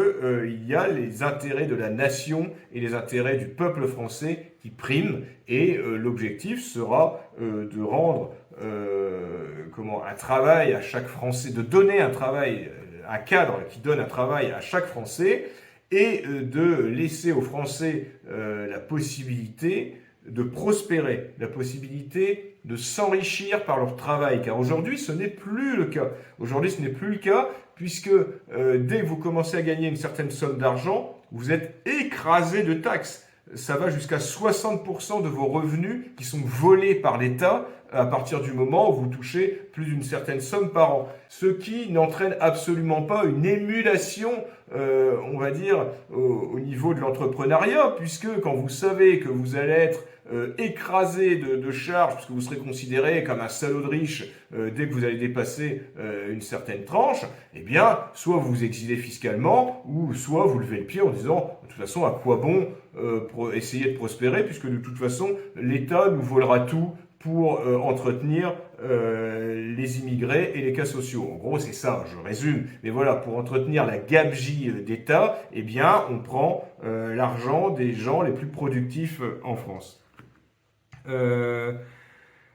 il y a les intérêts de la nation et les intérêts du peuple français qui priment, et l'objectif sera de rendre un travail à chaque Français, de donner un travail, un cadre qui donne un travail à chaque Français, et de laisser aux Français la possibilité de prospérer, la possibilité de s'enrichir par leur travail. Car aujourd'hui, ce n'est plus le cas. Aujourd'hui, ce n'est plus le cas, puisque dès que vous commencez à gagner une certaine somme d'argent, vous êtes écrasé de taxes. Ça va jusqu'à 60% de vos revenus qui sont volés par l'État à partir du moment où vous touchez plus d'une certaine somme par an. Ce qui n'entraîne absolument pas une émulation, on va dire, au niveau de l'entrepreneuriat, puisque quand vous savez que vous allez être écrasé de charges, puisque vous serez considéré comme un salaud de riche dès que vous allez dépasser une certaine tranche, eh bien, soit vous vous exilez fiscalement, ou soit vous levez le pied en disant, de toute façon, à quoi bon essayer de prospérer, puisque de toute façon, l'État nous volera tout pour entretenir les immigrés et les cas sociaux. En gros, c'est ça, je résume. Mais voilà, pour entretenir la gabegie d'État, eh bien, on prend l'argent des gens les plus productifs en France.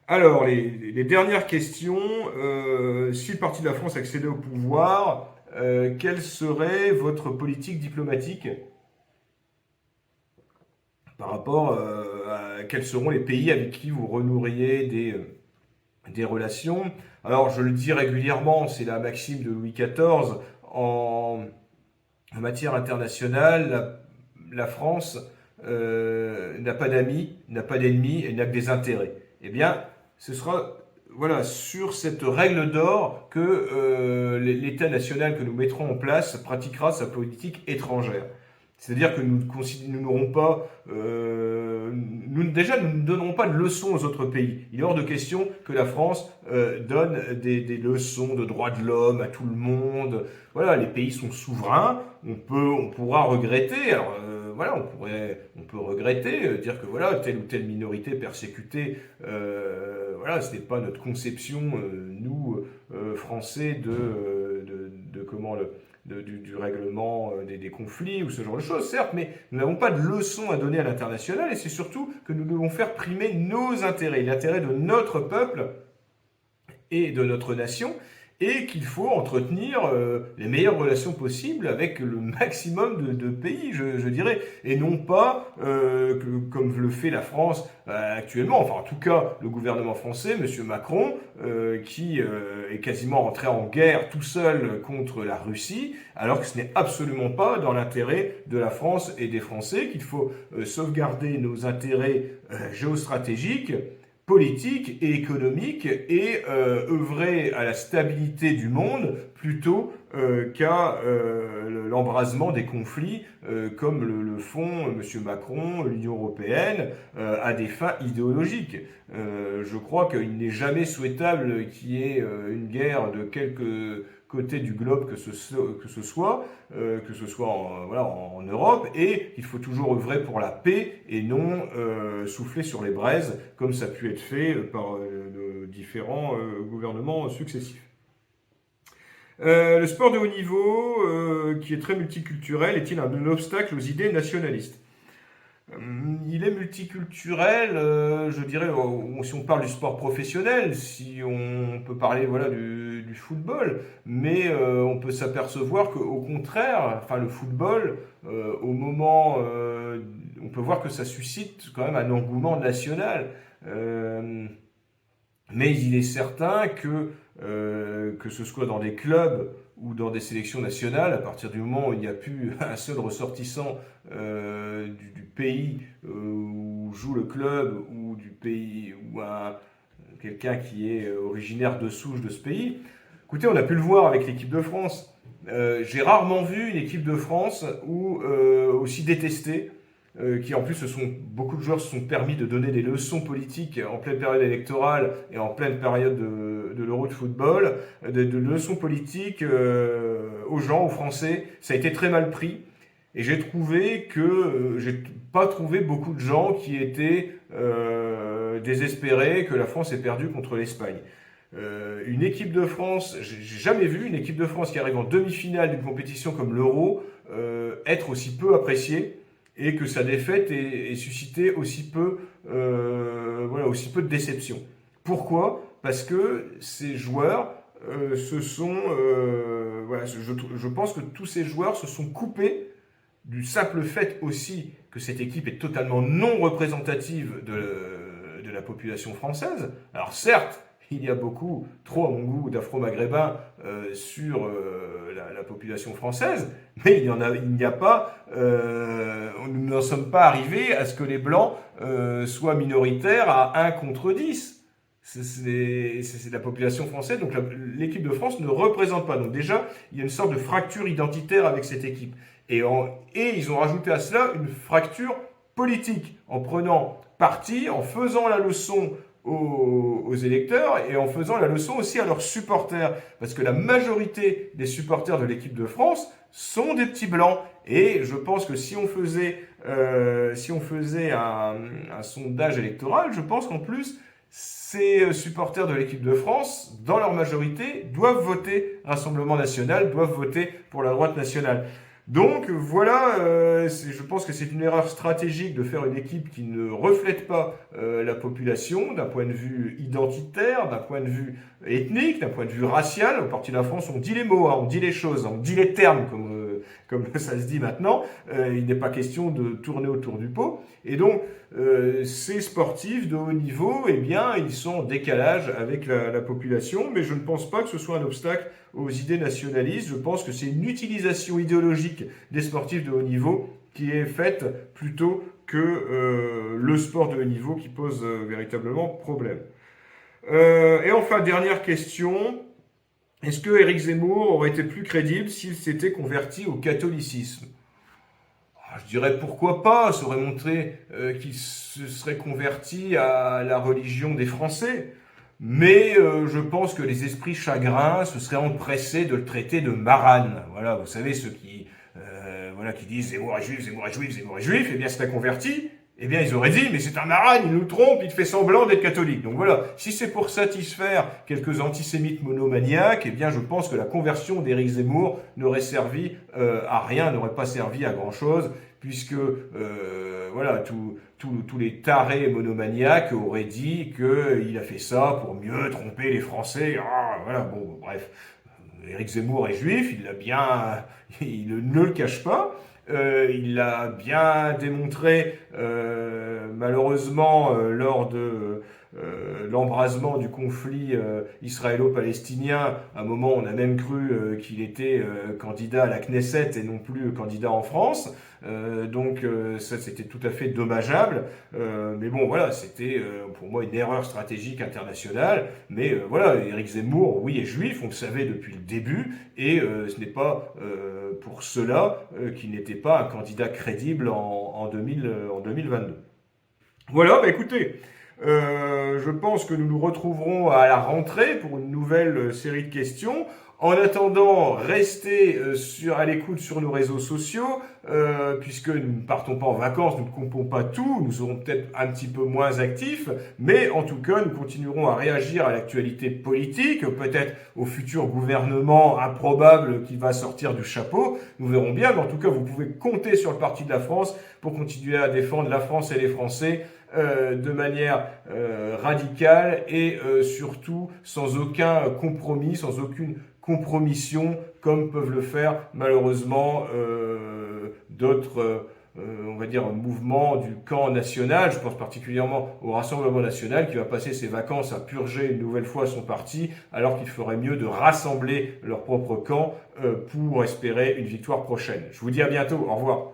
Alors, les dernières questions. Si le Parti de la France accédait au pouvoir, quelle serait votre politique diplomatique par rapport à quels seront les pays avec qui vous renoueriez des relations? Alors, je le dis régulièrement, c'est la maxime de Louis XIV, en matière internationale, la France n'a pas d'amis, n'a pas d'ennemis, elle n'a que des intérêts. Eh bien, ce sera voilà, sur cette règle d'or que l'État national que nous mettrons en place pratiquera sa politique étrangère. C'est-à-dire que nous n'aurons pas, nous ne donnerons pas de leçons aux autres pays. Il est hors de question que la France donne des leçons de droits de l'homme à tout le monde. Voilà, les pays sont souverains. On pourra regretter. Alors voilà, on peut regretter, dire que voilà, telle ou telle minorité persécutée. Voilà, ce n'est pas notre conception, nous Français, du règlement des conflits ou ce genre de choses, certes, mais nous n'avons pas de leçons à donner à l'international et c'est surtout que nous devons faire primer nos intérêts, l'intérêt de notre peuple et de notre nation, et qu'il faut entretenir les meilleures relations possibles avec le maximum de pays, je dirais, et non pas, comme le fait la France actuellement, enfin en tout cas le gouvernement français, M. Macron, qui est quasiment rentré en guerre tout seul contre la Russie, alors que ce n'est absolument pas dans l'intérêt de la France et des Français, qu'il faut sauvegarder nos intérêts géostratégiques, politique et économique et œuvrer à la stabilité du monde plutôt qu'à l'embrasement des conflits comme le font M. Macron, l'Union européenne, à des fins idéologiques. Je crois qu'il n'est jamais souhaitable qu'il y ait une guerre de quelque côté du globe que ce soit en Europe, et qu'il faut toujours œuvrer pour la paix et non souffler sur les braises comme ça a pu être fait par différents gouvernements successifs. Le sport de haut niveau, qui est très multiculturel, est-il un obstacle aux idées nationalistes ? Il est multiculturel, je dirais, si on parle du sport professionnel, si on peut parler voilà, du football, mais on peut s'apercevoir qu'au contraire, enfin, le football, au moment, on peut voir que ça suscite quand même un engouement national. Mais il est certain que ce soit dans des clubs ou dans des sélections nationales, à partir du moment où il n'y a plus un seul ressortissant du pays où joue le club, ou du pays ou quelqu'un qui est originaire de souche de ce pays. Écoutez, on a pu le voir avec l'équipe de France. J'ai rarement vu une équipe de France aussi détestée, qui en plus beaucoup de joueurs se sont permis de donner des leçons politiques en pleine période électorale et en pleine période de l'Euro de football, de leçons politiques aux gens, aux Français. Ça a été très mal pris. Et j'ai pas trouvé beaucoup de gens qui étaient désespérés que la France ait perdu contre l'Espagne. Une équipe de France, j'ai jamais vu une équipe de France qui arrive en demi-finale d'une compétition comme l'Euro être aussi peu appréciée, et que sa défaite ait suscité aussi peu de déception. Pourquoi ? Parce que ces joueurs je pense que tous ces joueurs se sont coupés du simple fait aussi que cette équipe est totalement non représentative de la population française. Alors certes, il y a beaucoup, trop à mon goût, d'Afro-Maghrébins sur la population française, mais il n'y a pas, nous n'en sommes pas arrivés à ce que les Blancs soient minoritaires à 1 contre 10. C'est la population française, donc l'équipe de France ne représente pas. Donc déjà, il y a une sorte de fracture identitaire avec cette équipe. Et ils ont rajouté à cela une fracture politique, en prenant parti, en faisant la leçon aux électeurs et en faisant la leçon aussi à leurs supporters. Parce que la majorité des supporters de l'équipe de France sont des petits blancs. Et je pense que si on faisait un sondage électoral, je pense qu'en plus, ces supporters de l'équipe de France, dans leur majorité, doivent voter Rassemblement National, doivent voter pour la droite nationale. Donc voilà, je pense que c'est une erreur stratégique de faire une équipe qui ne reflète pas la population d'un point de vue identitaire, d'un point de vue ethnique, d'un point de vue racial. Au Parti de la France, on dit les mots, on dit les choses, on dit les termes comme ça se dit maintenant. Il n'est pas question de tourner autour du pot. Et donc, ces sportifs de haut niveau, eh bien, ils sont en décalage avec la population, mais je ne pense pas que ce soit un obstacle aux idées nationalistes. Je pense que c'est une utilisation idéologique des sportifs de haut niveau qui est faite plutôt que le sport de haut niveau qui pose véritablement problème. Et enfin, dernière question. Est-ce que Éric Zemmour aurait été plus crédible s'il s'était converti au catholicisme? Je dirais pourquoi pas, ça aurait montré qu'il se serait converti à la religion des Français. Mais je pense que les esprits chagrins se seraient empressés de le traiter de marane. Voilà, vous savez, ceux qui disent Zemmour est juif, Zemmour est juif, Zemmour est juif, eh bien serait converti. Eh bien, ils auraient dit, mais c'est un marane, il nous trompe, il fait semblant d'être catholique. Donc voilà, si c'est pour satisfaire quelques antisémites monomaniaques, eh bien, je pense que la conversion d'Éric Zemmour n'aurait servi à rien, n'aurait pas servi à grand-chose, puisque voilà, tous les tarés monomaniaques auraient dit qu'il a fait ça pour mieux tromper les Français. Ah, voilà, bon, bref. Éric Zemmour est juif, il ne le cache pas. Il l'a bien démontré, malheureusement, lors de l'embrasement du conflit israélo-palestinien. À un moment, on a même cru qu'il était candidat à la Knesset et non plus candidat en France. Donc ça, c'était tout à fait dommageable. Mais bon, voilà, c'était pour moi une erreur stratégique internationale. Mais voilà, Éric Zemmour, oui, est juif, on le savait depuis le début. Et ce n'est pas pour cela qu'il n'était pas un candidat crédible en 2022. Voilà, bah écoutez, je pense que nous nous retrouverons à la rentrée pour une nouvelle série de questions. En attendant, restez à l'écoute sur nos réseaux sociaux, puisque nous ne partons pas en vacances, nous ne comptons pas tout, nous serons peut-être un petit peu moins actifs, mais en tout cas, nous continuerons à réagir à l'actualité politique, peut-être au futur gouvernement improbable qui va sortir du chapeau. Nous verrons bien, mais en tout cas, vous pouvez compter sur le Parti de la France pour continuer à défendre la France et les Français de manière radicale et surtout sans aucun compromis, sans aucune compromission, comme peuvent le faire malheureusement d'autres, on va dire, mouvements du camp national. Je pense particulièrement au Rassemblement national qui va passer ses vacances à purger une nouvelle fois son parti, alors qu'il ferait mieux de rassembler leur propre camp pour espérer une victoire prochaine. Je vous dis à bientôt, au revoir.